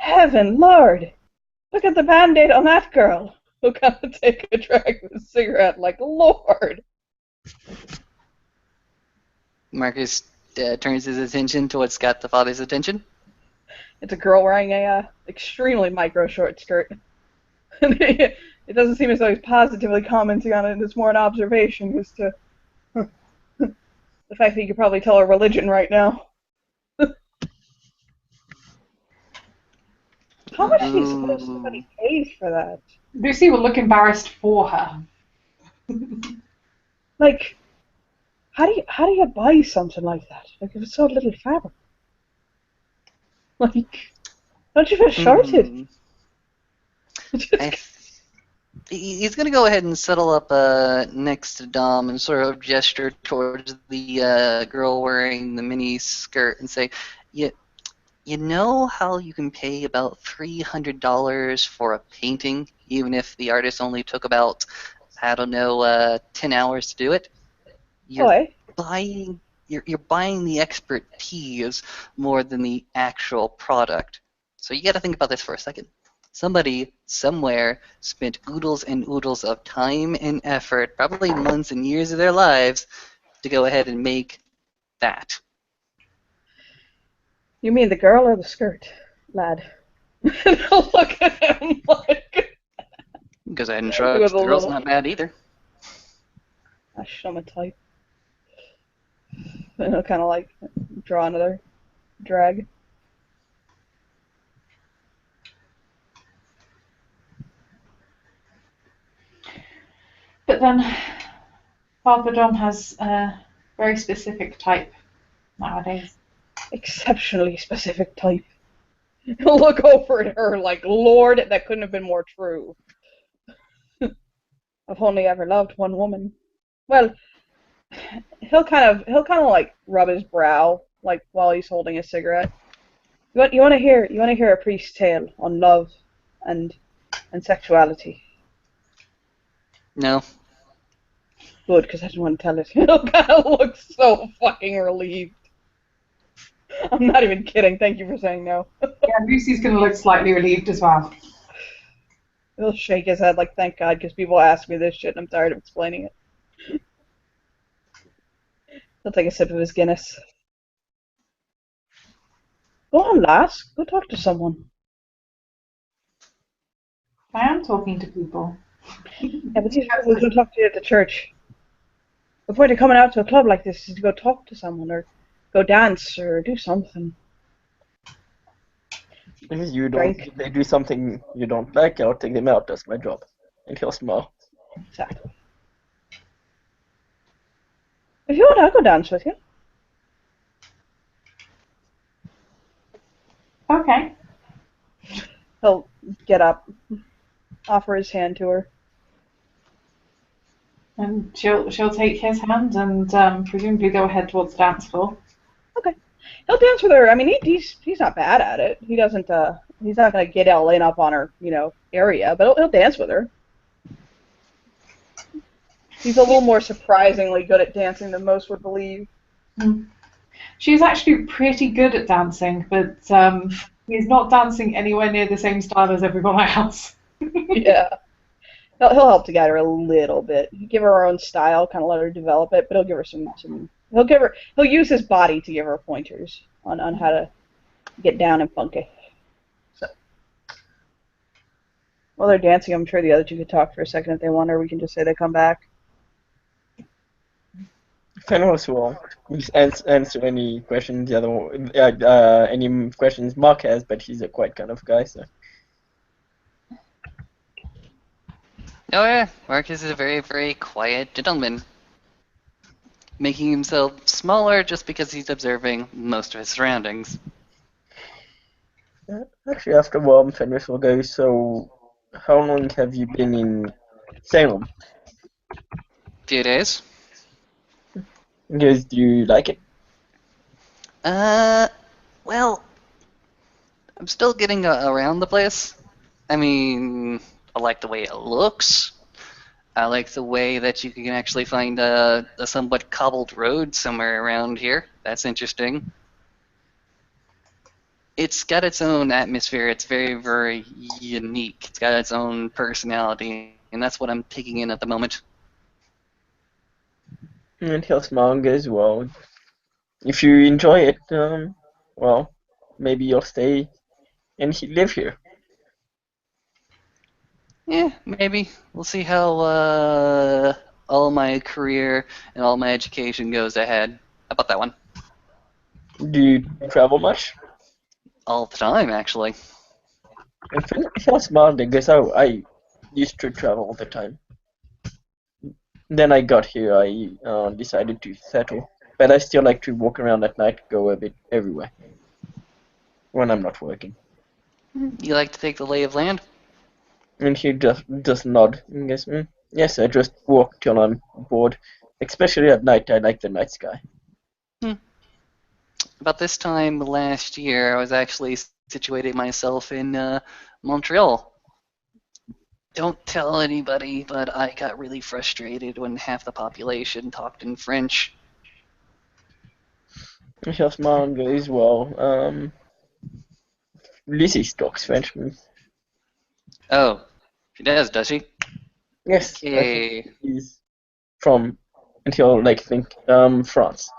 Heaven, Lord! Look at the band-aid on that girl. Who kind of take a drag of a cigarette like, Lord! Marcus turns his attention to what's got the father's attention. It's a girl wearing a extremely micro short skirt. It doesn't seem as though he's positively commenting on it. It's more an observation as to the fact that you could probably tell her religion right now. How much do you suppose somebody pays for that? Lucy will look embarrassed for her. Like, how do you buy something like that? Like, if it's so little fabric. Like, don't you feel shorted? He's going to go ahead and settle up next to Dom and sort of gesture towards the girl wearing the mini skirt and say, you know how you can pay about $300 for a painting, even if the artist only took about, I don't know, 10 hours to do it? You're buying the expertise more than the actual product. So you got to think about this for a second. Somebody somewhere spent oodles and oodles of time and effort, probably months and years of their lives, to go ahead and make that. You mean the girl or the skirt, lad? Look at him like... Goes ahead and shrugs. The girl's not bad either. I show him a type. And he'll kind of like draw another drag. But then Father Dom has a very specific type nowadays. Exceptionally specific type. He'll look over at her like, Lord, that couldn't have been more true. I've only ever loved one woman. Well, he'll kind of like rub his brow like while he's holding a cigarette. You want to hear a priest's tale on love and sexuality? No. Good, because I didn't want to tell it. He'll kind of look so fucking relieved. I'm not even kidding. Thank you for saying no. Yeah, Lucy's going to look slightly relieved as well. He'll shake his head like, thank God, because people ask me this shit and I'm tired of explaining it. He'll take a sip of his Guinness. Go on, lass. Go talk to someone. I am talking to people. Yeah, but these people will talk to you at the church. The point of coming out to a club like this is to go talk to someone or go dance or do something. If they do something you don't like, I'll take them out. That's my job. And he'll smile. Exactly. If you want, I'll go dance with you. Okay. He'll get up, offer his hand to her. And she'll take his hand and presumably go ahead towards the dance floor. Okay. He'll dance with her. I mean, he's not bad at it. He doesn't. He's not gonna get all in up on her, area. But he'll dance with her. He's a little more surprisingly good at dancing than most would believe. She's actually pretty good at dancing, but he's not dancing anywhere near the same style as everyone else. Yeah. He'll help to guide her a little bit. Give her own style, kind of let her develop it, but he'll give her some. He'll use his body to give her pointers on how to get down and funky. So while they're dancing, I'm sure the other two could talk for a second if they want, or we can just say they come back. Fenris will answer any questions any questions Mark has, but he's a quiet kind of guy, so. Oh yeah, Marcus is a very, very quiet gentleman. Making himself smaller just because he's observing most of his surroundings. Actually, after a while, Fenris will go, so how long have you been in Salem? Few days. Guys, do you like it? Well, I'm still getting around the place. I mean, I like the way it looks. I like the way that you can actually find a somewhat cobbled road somewhere around here. That's interesting. It's got its own atmosphere. It's very, very unique. It's got its own personality, and that's what I'm taking in at the moment. And he'll smile and goes, well, if you enjoy it, well, maybe you'll stay and live here. Yeah, maybe. We'll see how all my career and all my education goes ahead. How about that one? Do you travel much? All the time, actually. And he'll smile and goes, oh, I used to travel all the time. Then I got here, I decided to settle. But I still like to walk around at night, go a bit everywhere when I'm not working. You like to take the lay of land? And he just does nod and goes, yes, I just walk till I'm bored. Especially at night, I like the night sky. About this time last year, I was actually situating myself in Montreal. Don't tell anybody, but I got really frustrated when half the population talked in French. And he'll smile and goes, well, Lucy talks French. Oh, she does she? Yes, I think Okay. he's from, and he'll think, France.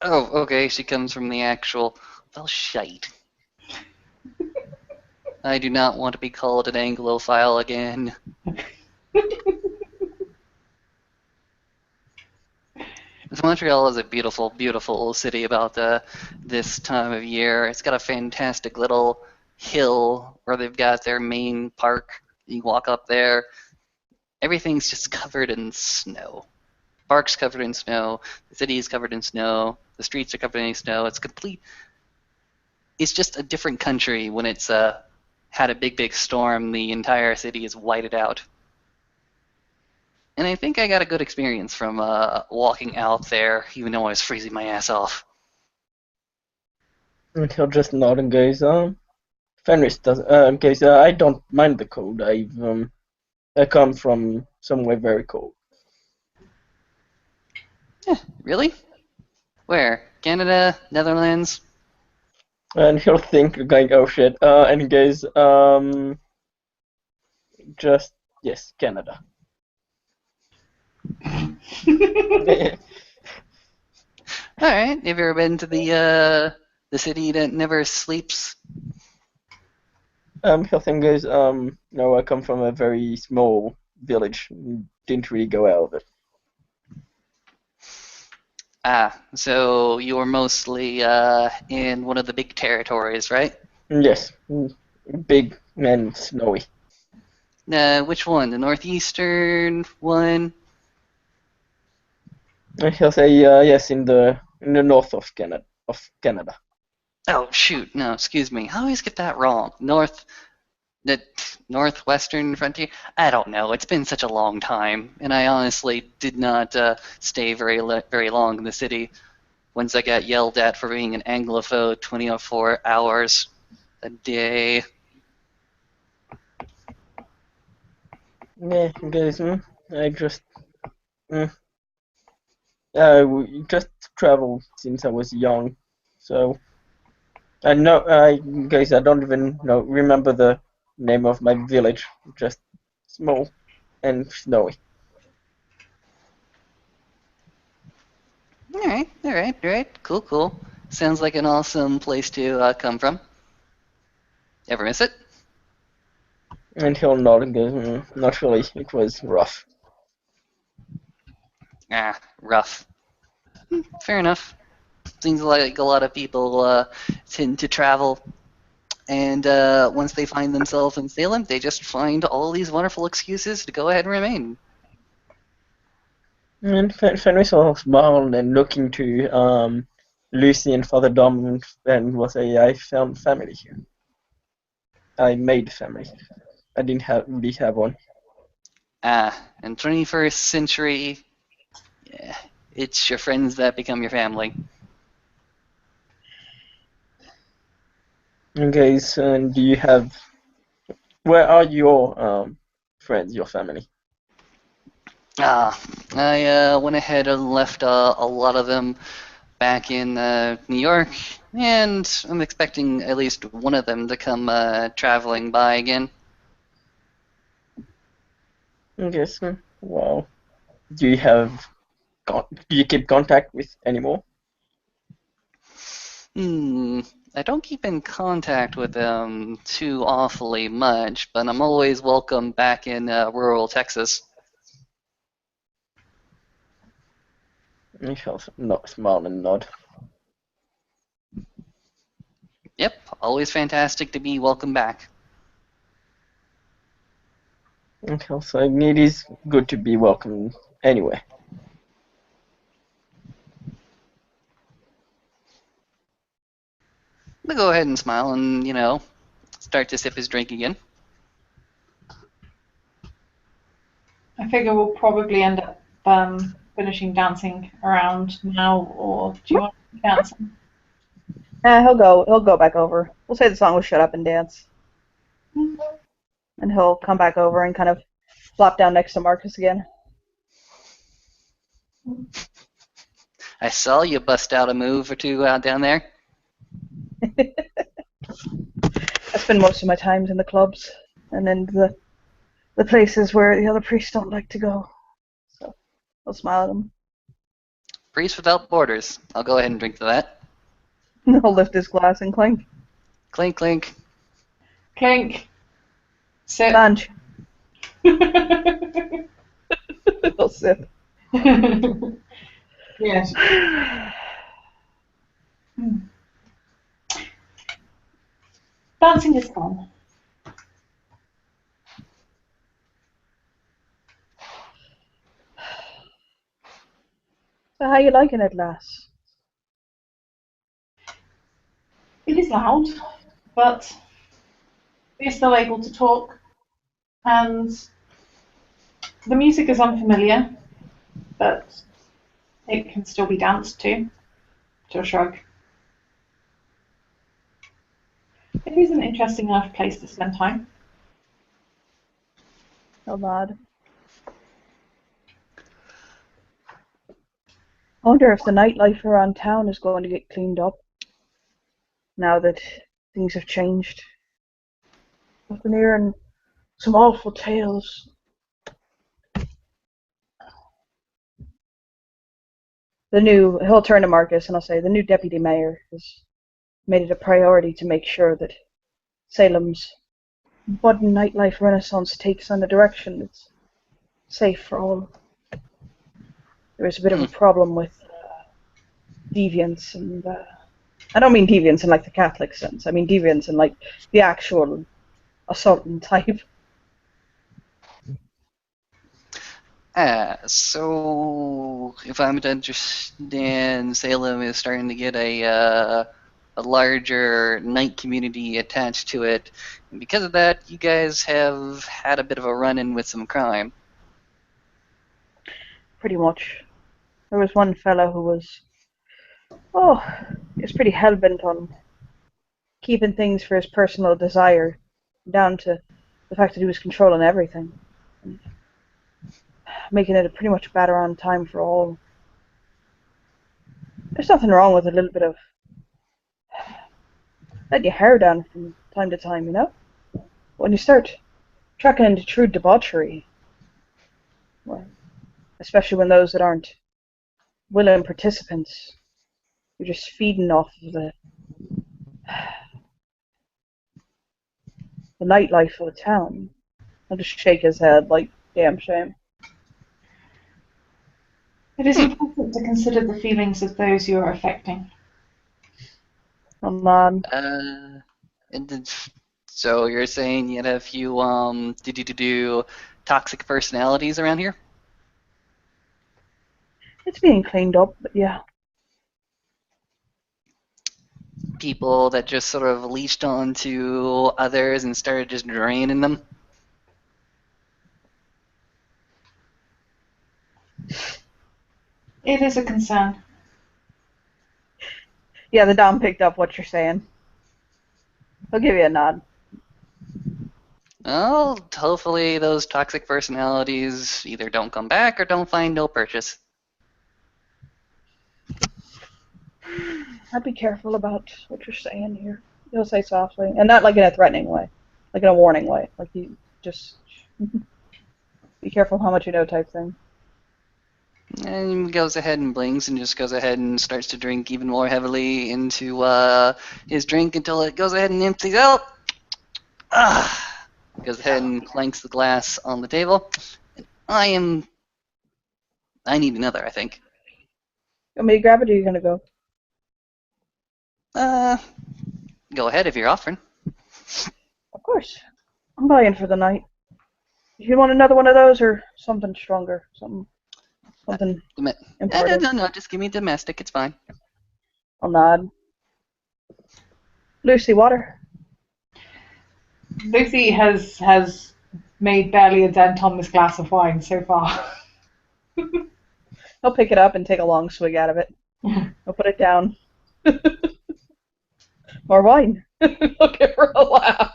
Oh, okay, she comes from the actual. Well, shite. I do not want to be called an Anglophile again. Montreal is a beautiful, beautiful city about this time of year. It's got a fantastic little hill where they've got their main park. You walk up there, everything's just covered in snow. Park's covered in snow, the city is covered in snow, the streets are covered in snow. It's just a different country when it's had a big, big storm. The entire city is whited out. And I think I got a good experience from walking out there, even though I was freezing my ass off. And he'll just nod and goes, Fenris does, goes, I don't mind the cold. I come from somewhere very cold. Really? Where? Canada? Netherlands? And he'll think, going, oh shit, and he goes, just, yes, Canada. Alright, have you ever been to the city that never sleeps? He'll think goes, no, I come from a very small village. Didn't really go out of it. Ah, so you were mostly in one of the big territories, right? Yes, big and snowy. Which one? The northeastern one? And he'll say, yes, in the north of Canada. Oh, shoot, no, excuse me. I always get that wrong. The northwestern frontier? I don't know. It's been such a long time, and I honestly did not stay very long in the city. Once I got yelled at for being an Anglophone 24 hours a day. Yeah, he goes, I just traveled since I was young, so guys, I don't even remember the name of my village. Just small and snowy. Alright. Cool. Sounds like an awesome place to come from. Ever miss it? And he'll nod and goes, not really. It was rough. Ah, rough. Fair enough. Seems like a lot of people tend to travel, and once they find themselves in Salem, they just find all these wonderful excuses to go ahead and remain. And Fenris will smile and looking to Lucy and Father Dom and will say, I found family here. I made family. I didn't really have one. In 21st century, yeah, it's your friends that become your family. Okay, so do you have... Where are your friends, your family? I went ahead and left a lot of them back in New York, and I'm expecting at least one of them to come traveling by again. Yes. Well, do you have do you keep contact with any more? I don't keep in contact with them too awfully much, but I'm always welcome back in rural Texas. I shall smile and nod. Yep, always fantastic to be welcome back. Okay, so it is good to be welcome anyway. I'll go ahead and smile and, start to sip his drink again. I figure we'll probably end up finishing dancing around now, or do you want to keep dancing? He'll go back over. We'll say the song was Shut Up and Dance. And he'll come back over and kind of flop down next to Markus again. I saw you bust out a move or two out down there. I spend most of my times in the clubs and in the places where the other priests don't like to go. So I'll smile at him. Priest without borders. I'll go ahead and drink to that. He'll lift his glass and clink. Clink, clink. Clink. Sip. Lunch. He'll sip. Yes. Dancing is fun. So how you liking it, lass? It is loud, but we're still able to talk, and the music is unfamiliar, but it can still be danced to a shrug. It is an interesting enough place to spend time. How bad. I wonder if the nightlife around town is going to get cleaned up now that things have changed. I've been hearing some awful tales. He'll turn to Markus and I'll say, the new deputy mayor has made it a priority to make sure that Salem's budding nightlife renaissance takes on a direction that's safe for all. There was a bit of a problem with deviance, and I don't mean deviance in like the Catholic sense. I mean deviance in like the actual assaultant type. So if I'm to understand, Salem is starting to get a larger night community attached to it, and because of that, you guys have had a bit of a run-in with some crime. Pretty much. There was one fella who was pretty hell-bent on keeping things for his personal desire, down to the fact that he was controlling everything, and making it a pretty much bad around time for all. There's nothing wrong with a little bit of let your hair down from time to time, you know? When you start tracking into true debauchery, well, especially when those that aren't willing participants, you're just feeding off of the nightlife of the town. I'll just shake his head like, damn shame. It is important to consider the feelings of those you are affecting. I'm not. So you're saying you had a few toxic personalities around here? It's being cleaned up, but yeah. People that just sort of leached onto others and started just draining them? It is a concern. Yeah, the Dom picked up what you're saying. He'll give you a nod. Well, hopefully those toxic personalities either don't come back or don't find no purchase. I'd be careful about what you're saying here. He'll say softly, and not like in a threatening way, like in a warning way, like you just be careful how much you know type thing. And he goes ahead and blinks and just goes ahead and starts to drink even more heavily into his drink until it goes ahead and empties out. Goes ahead and clanks the glass on the table. I need another, I think. You want me to grab it, or are you gonna go? Go ahead if you're offering. Of course. I'm buying for the night. You want another one of those, or something stronger, something important? No, just give me domestic. It's fine. I'll nod. Lucy, water. Lucy has made barely a dent on this glass of wine so far. He'll pick it up and take a long swig out of it. He'll put it down. More wine. He'll give her a laugh.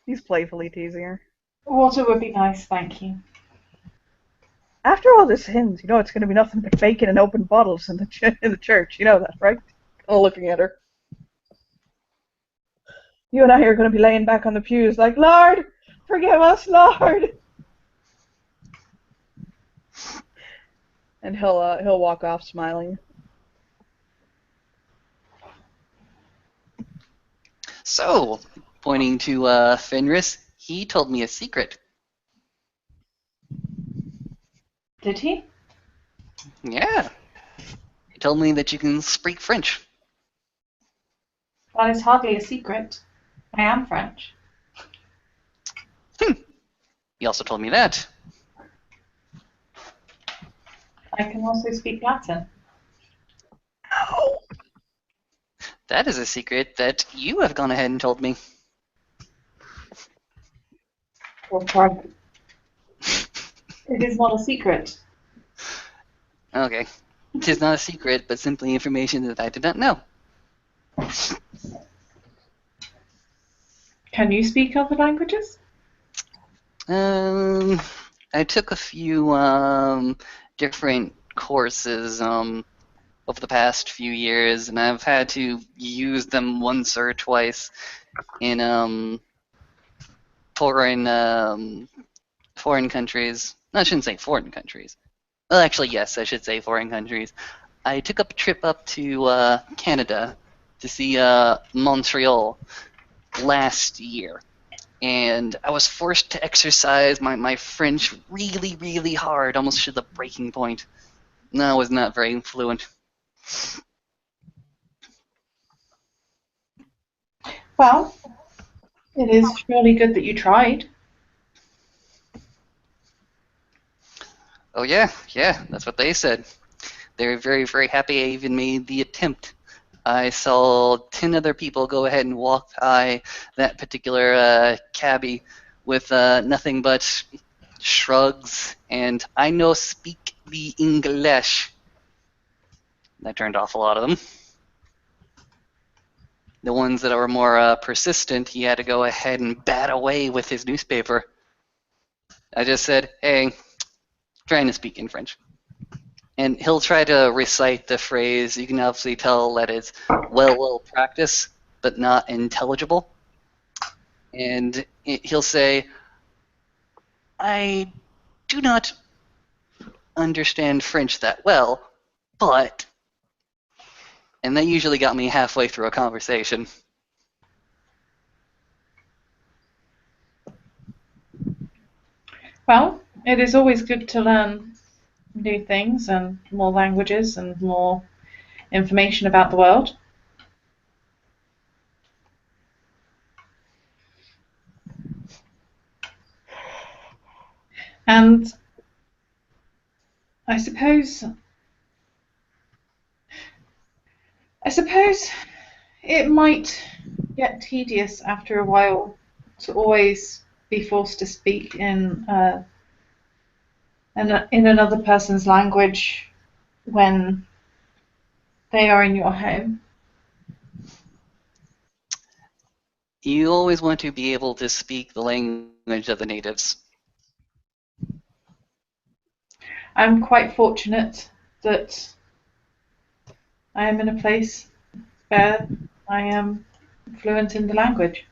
He's playfully teasing her. Water would be nice, thank you. After all this ends, you know it's going to be nothing but bacon and open bottles in the church. You know that, right? Oh, looking at her. You and I are going to be laying back on the pews like, Lord, forgive us, Lord. And he'll walk off smiling. So, pointing to Fenris, he told me a secret. Did he? Yeah. He told me that you can speak French. That is hardly a secret. I am French. He also told me that. I can also speak Latin. Ow! That is a secret that you have gone ahead and told me. Well, private. It is not a secret. Okay. It is not a secret, but simply information that I did not know. Can you speak other languages? I took a few different courses over the past few years, and I've had to use them once or twice in foreign countries. No, I shouldn't say foreign countries. Well, actually, yes, I should say foreign countries. I took a trip up to Canada to see Montreal last year, and I was forced to exercise my French really, really hard, almost to the breaking point. No, I was not very fluent. Well, it is surely good that you tried. Oh yeah, that's what they said. They were very, very happy I even made the attempt. I saw 10 other people go ahead and walk by that particular cabbie with nothing but shrugs and I no speak the English. That turned off a lot of them. The ones that were more persistent, he had to go ahead and bat away with his newspaper. I just said, hey, trying to speak in French. And he'll try to recite the phrase. You can obviously tell that it's well practiced, but not intelligible. And he'll say, I do not understand French that well, but... And that usually got me halfway through a conversation. Well, it is always good to learn new things and more languages and more information about the world. And I suppose it might get tedious after a while to always be forced to speak in another person's language when they are in your home. You always want to be able to speak the language of the natives. I'm quite fortunate that I am in a place where I am fluent in the language.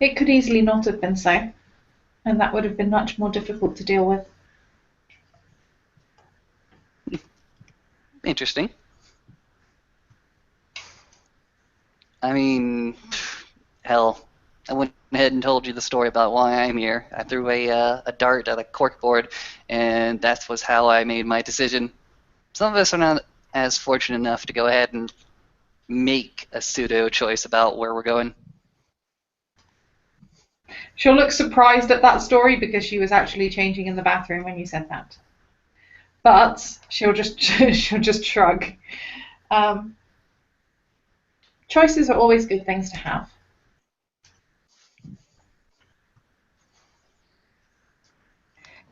It could easily not have been so, and that would have been much more difficult to deal with. Interesting. I mean, hell, I went ahead and told you the story about why I'm here. I threw a dart at a corkboard, and that was how I made my decision. Some of us are not as fortunate enough to go ahead and make a pseudo choice about where we're going. She'll look surprised at that story because she was actually changing in the bathroom when you said that. But she'll just shrug. Choices are always good things to have.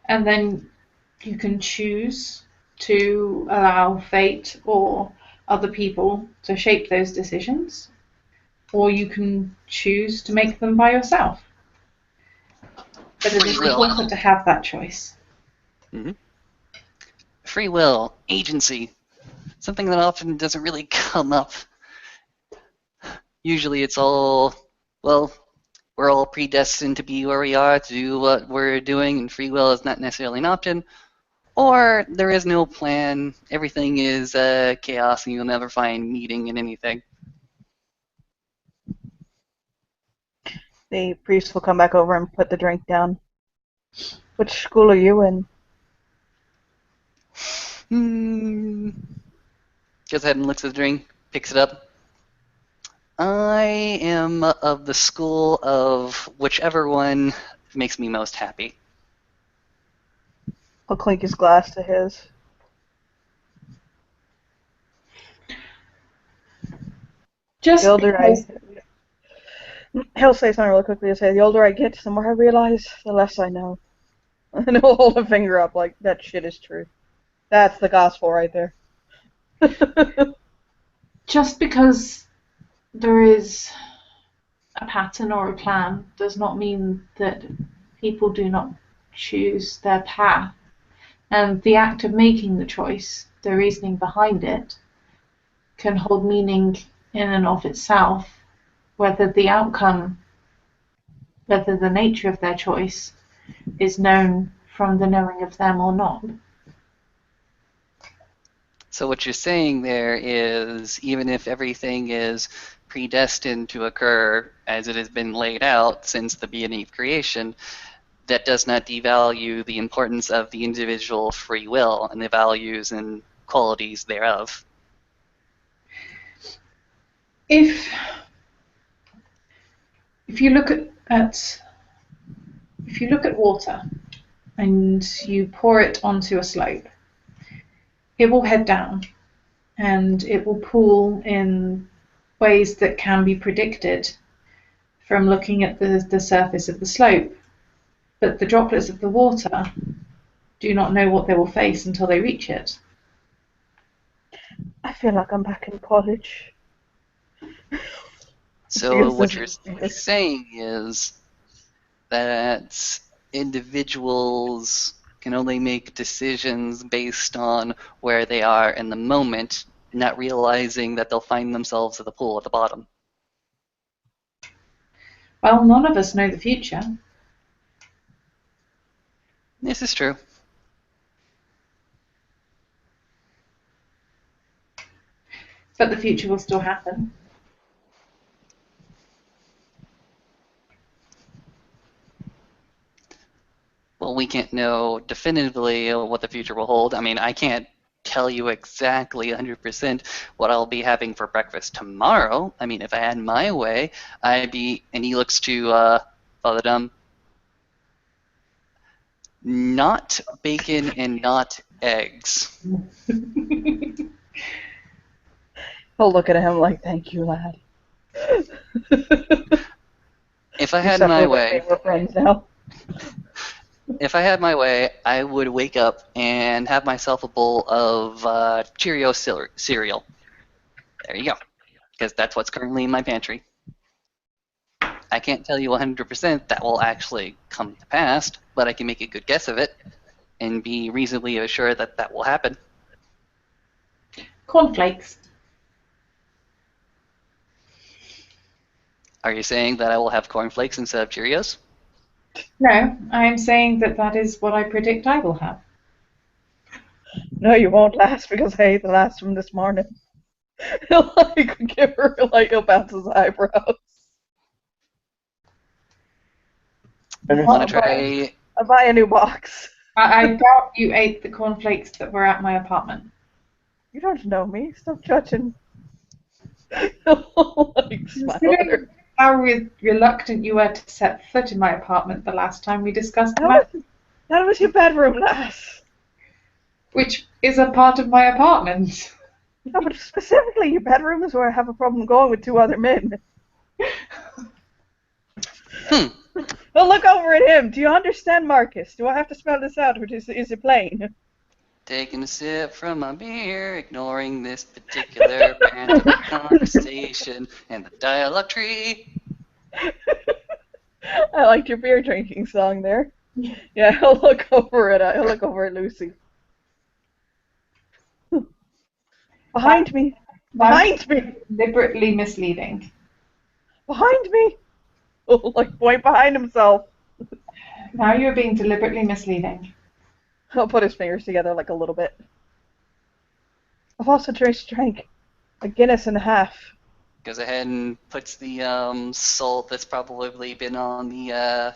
And then you can choose to allow fate or other people to shape those decisions, or you can choose to make them by yourself. But it is important to have that choice. Mm-hmm. Free will, agency, something that often doesn't really come up. Usually it's all, well, we're all predestined to be where we are, to do what we're doing, and free will is not necessarily an option. Or there is no plan, everything is chaos, and you'll never find meaning in anything. The priest will come back over and put the drink down. Which school are you in? Goes ahead and looks at the drink, picks it up. I am of the school of whichever one makes me most happy. He'll clink his glass to his. Just The older because he'll say something really quickly. He'll say, the older I get, the more I realize, the less I know. And he'll hold a finger up like, that shit is true. That's the gospel right there. just because there is a pattern or a plan does not mean that people do not choose their path. And the act of making the choice, the reasoning behind it, can hold meaning in and of itself, whether the outcome, whether the nature of their choice is known from the knowing of them or not. So what you're saying there is, even if everything is predestined to occur as it has been laid out since the beginning of creation, that does not devalue the importance of the individual free will and the values and qualities thereof. If you look at water and you pour it onto a slope, it will head down and it will pool in ways that can be predicted from looking at the surface of the slope. But the droplets of the water do not know what they will face until they reach it. I feel like I'm back in college. So what you're saying is that individuals can only make decisions based on where they are in the moment, not realizing that they'll find themselves at the pool at the bottom. Well, none of us know the future. This is true. But the future will still happen. Well, we can't know definitively what the future will hold. I mean, I can't tell you exactly 100% what I'll be having for breakfast tomorrow. I mean, if I had my way, I'd be, and he looks to Father Dumb, not bacon and not eggs. He'll look at him like, thank you, lad. If I had my way, we're friends now. if I had my way, I would wake up and have myself a bowl of Cheerio cereal. There you go, because that's what's currently in my pantry. I can't tell you 100% that will actually come to pass, but I can make a good guess of it and be reasonably assured that that will happen. Cornflakes. Are you saying that I will have cornflakes instead of Cheerios? No, I'm saying that that is what I predict I will have. No, you won't last because I ate the last from this morning. Like, give her, like, he'll bounce his eyebrows. Want to try? I'll buy a new box. I doubt you ate the cornflakes that were at my apartment. You don't know me. Stop judging. Like, smile at her. Considering how reluctant you were to set foot in my apartment the last time we discussed the That matter, was your bedroom, lass. which is a part of my apartment. No, but specifically, your bedroom is where I have a problem going with two other men. Well, look over at him. Do you understand, Markus? Do I have to spell this out, or is it plain? Taking a sip from my beer, ignoring this particular branch of the conversation and the dialogue tree. I liked your beer drinking song there. Yeah, I'll look over at Lucy. Behind me! Behind me! Deliberately misleading. Behind me! Oh, like, point behind himself. Now you're being deliberately misleading. I'll put his fingers together like a little bit. I've also drank a Guinness and a half. Goes ahead and puts the salt that's probably been on the.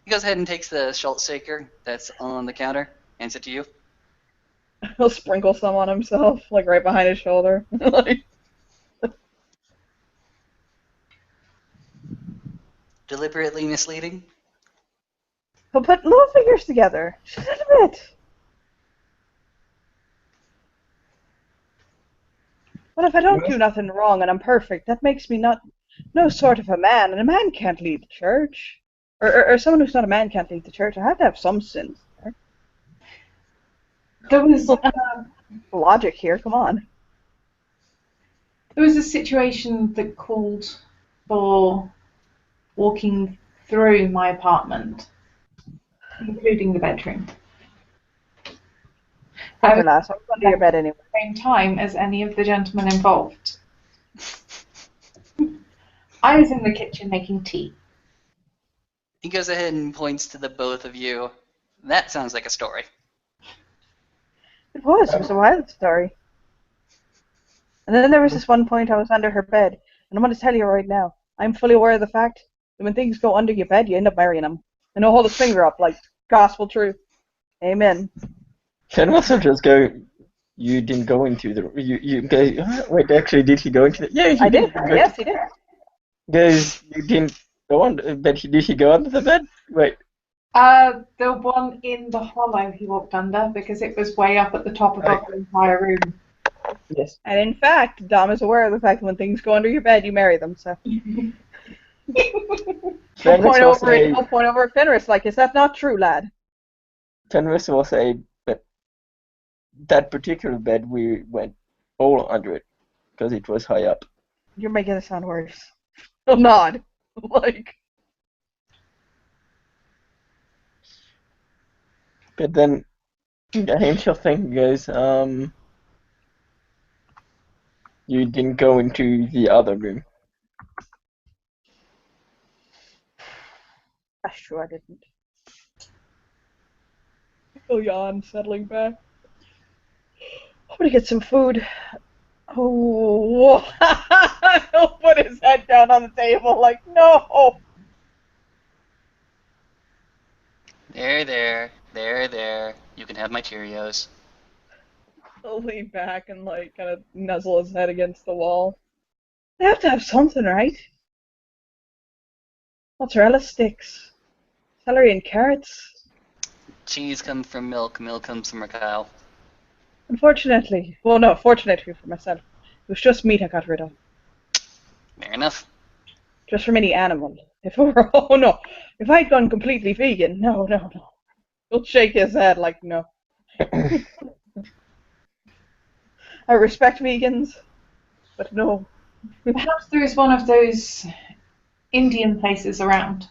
He goes ahead and takes the salt shaker that's on the counter, hands it to you. He'll sprinkle some on himself, like right behind his shoulder. Like, Deliberately misleading. he'll put little fingers together. Just a little bit. What if I don't do nothing wrong and I'm perfect? That makes me no sort of a man, and a man can't lead the church. Or someone who's not a man can't lead the church. I have to have some sins there. There was Logic here, come on. there was a situation that called for walking through my apartment, including the bedroom. I was Lass, I'm under your bed anyway. at the same time as any of the gentlemen involved. I was in the kitchen making tea. He goes ahead and points to the both of you. That sounds like a story. It was a wild story. And then there was this one point I was under her bed, and I'm going to tell you right now, I'm fully aware of the fact that when things go under your bed, you end up marrying them. And he'll hold his finger up like gospel truth. Amen. Can also just go. You didn't go into the. You go. Wait, actually, did he go into the? Yeah, I did. Yes, he did. Guys, you didn't go on. But did he go under the bed? Wait. The one in the hollow he walked under because it was way up at the top of the entire room. Yes. And in fact, Dom is aware of the fact that when things go under your bed, you marry them. So I'll point over at Fenris like, is that not true, lad? Fenris will say, but that particular bed we went all under it because it was high up. You're making it sound worse. I'll nod. Like. But then the angel thing goes, you didn't go into the other room. That's true, I didn't. He'll yawn, settling back. I'm gonna get some food. Oh, he'll put his head down on the table like, no. There. You can have my Cheerios. He'll lean back and like kind of nuzzle his head against the wall. They have to have something, right? Mozzarella sticks, celery and carrots. Cheese comes from milk comes from a cow. Unfortunately, well, no, fortunately for myself, it was just meat I got rid of. Fair enough. Just from any animal. If it were, oh no, if I'd gone completely vegan, no. He'll shake his head like, no. I respect vegans, but no. Perhaps there is one of those Indian places around.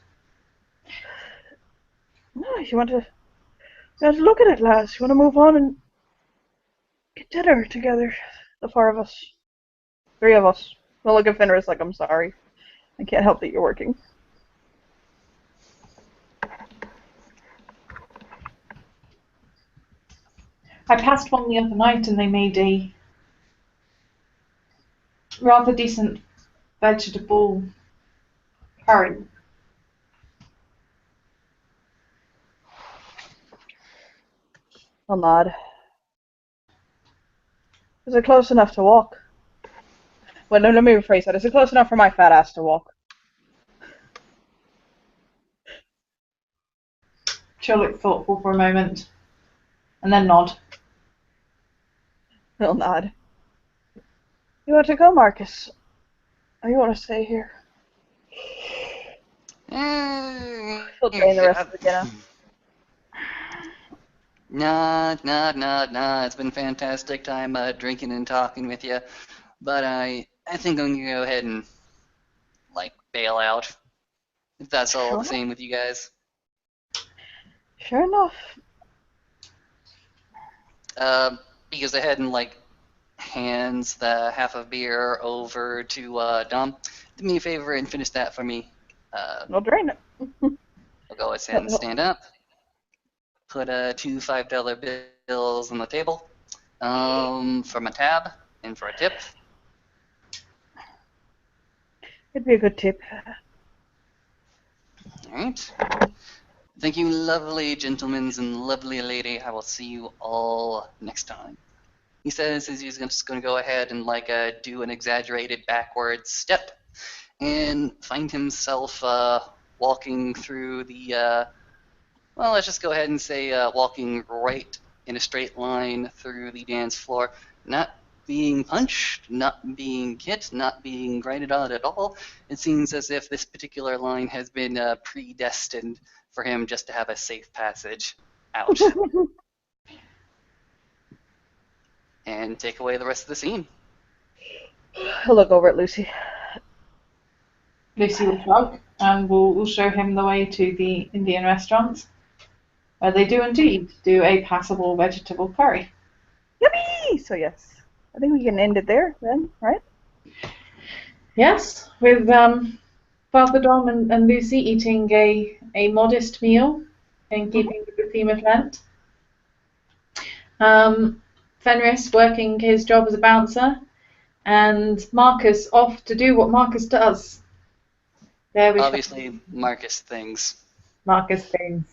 No, you want to look at it, lads. You want to move on and get dinner together. The four of us. 3 of us. I'll look at Fenris like, I'm sorry. I can't help that you're working. I passed one the other night and they made a rather decent vegetable curry. I'll nod. Is it close enough to walk? Well, no, let me rephrase that. Is it close enough for my fat ass to walk? She'll look thoughtful for a moment and then nod. He'll nod. You want to go, Markus? Or you want to stay here? He'll drain the rest of the dinner. Nah. It's been fantastic time drinking and talking with you, but I think I'm gonna go ahead and bail out. If that's all the same with you guys. Sure enough. He goes ahead and hands the half a beer over to Dom. Do me a favor and finish that for me. I'll drain it. I'll go ahead and stand up. Put 2 $5 bills on the table for my tab and for a tip. It'd be a good tip. Alright. Thank you, lovely gentlemen and lovely lady. I will see you all next time. He says he's just going to go ahead and do an exaggerated backward step and find himself walking through the, well, let's just go ahead and say walking right in a straight line through the dance floor, not being punched, not being hit, not being grinded on at all. It seems as if this particular line has been predestined for him just to have a safe passage out. And take away the rest of the scene. He'll look over at Lucy. Lucy will shrug and we'll show him the way to the Indian restaurant, where they do indeed do a passable vegetable curry. Yummy! So yes, I think we can end it there then, right? Yes, with Father Dom and Lucy eating a modest meal in keeping with the theme of Lent. Fenris working his job as a bouncer, and Markus off to do what Markus does. There we Obviously, Markus things. Markus things.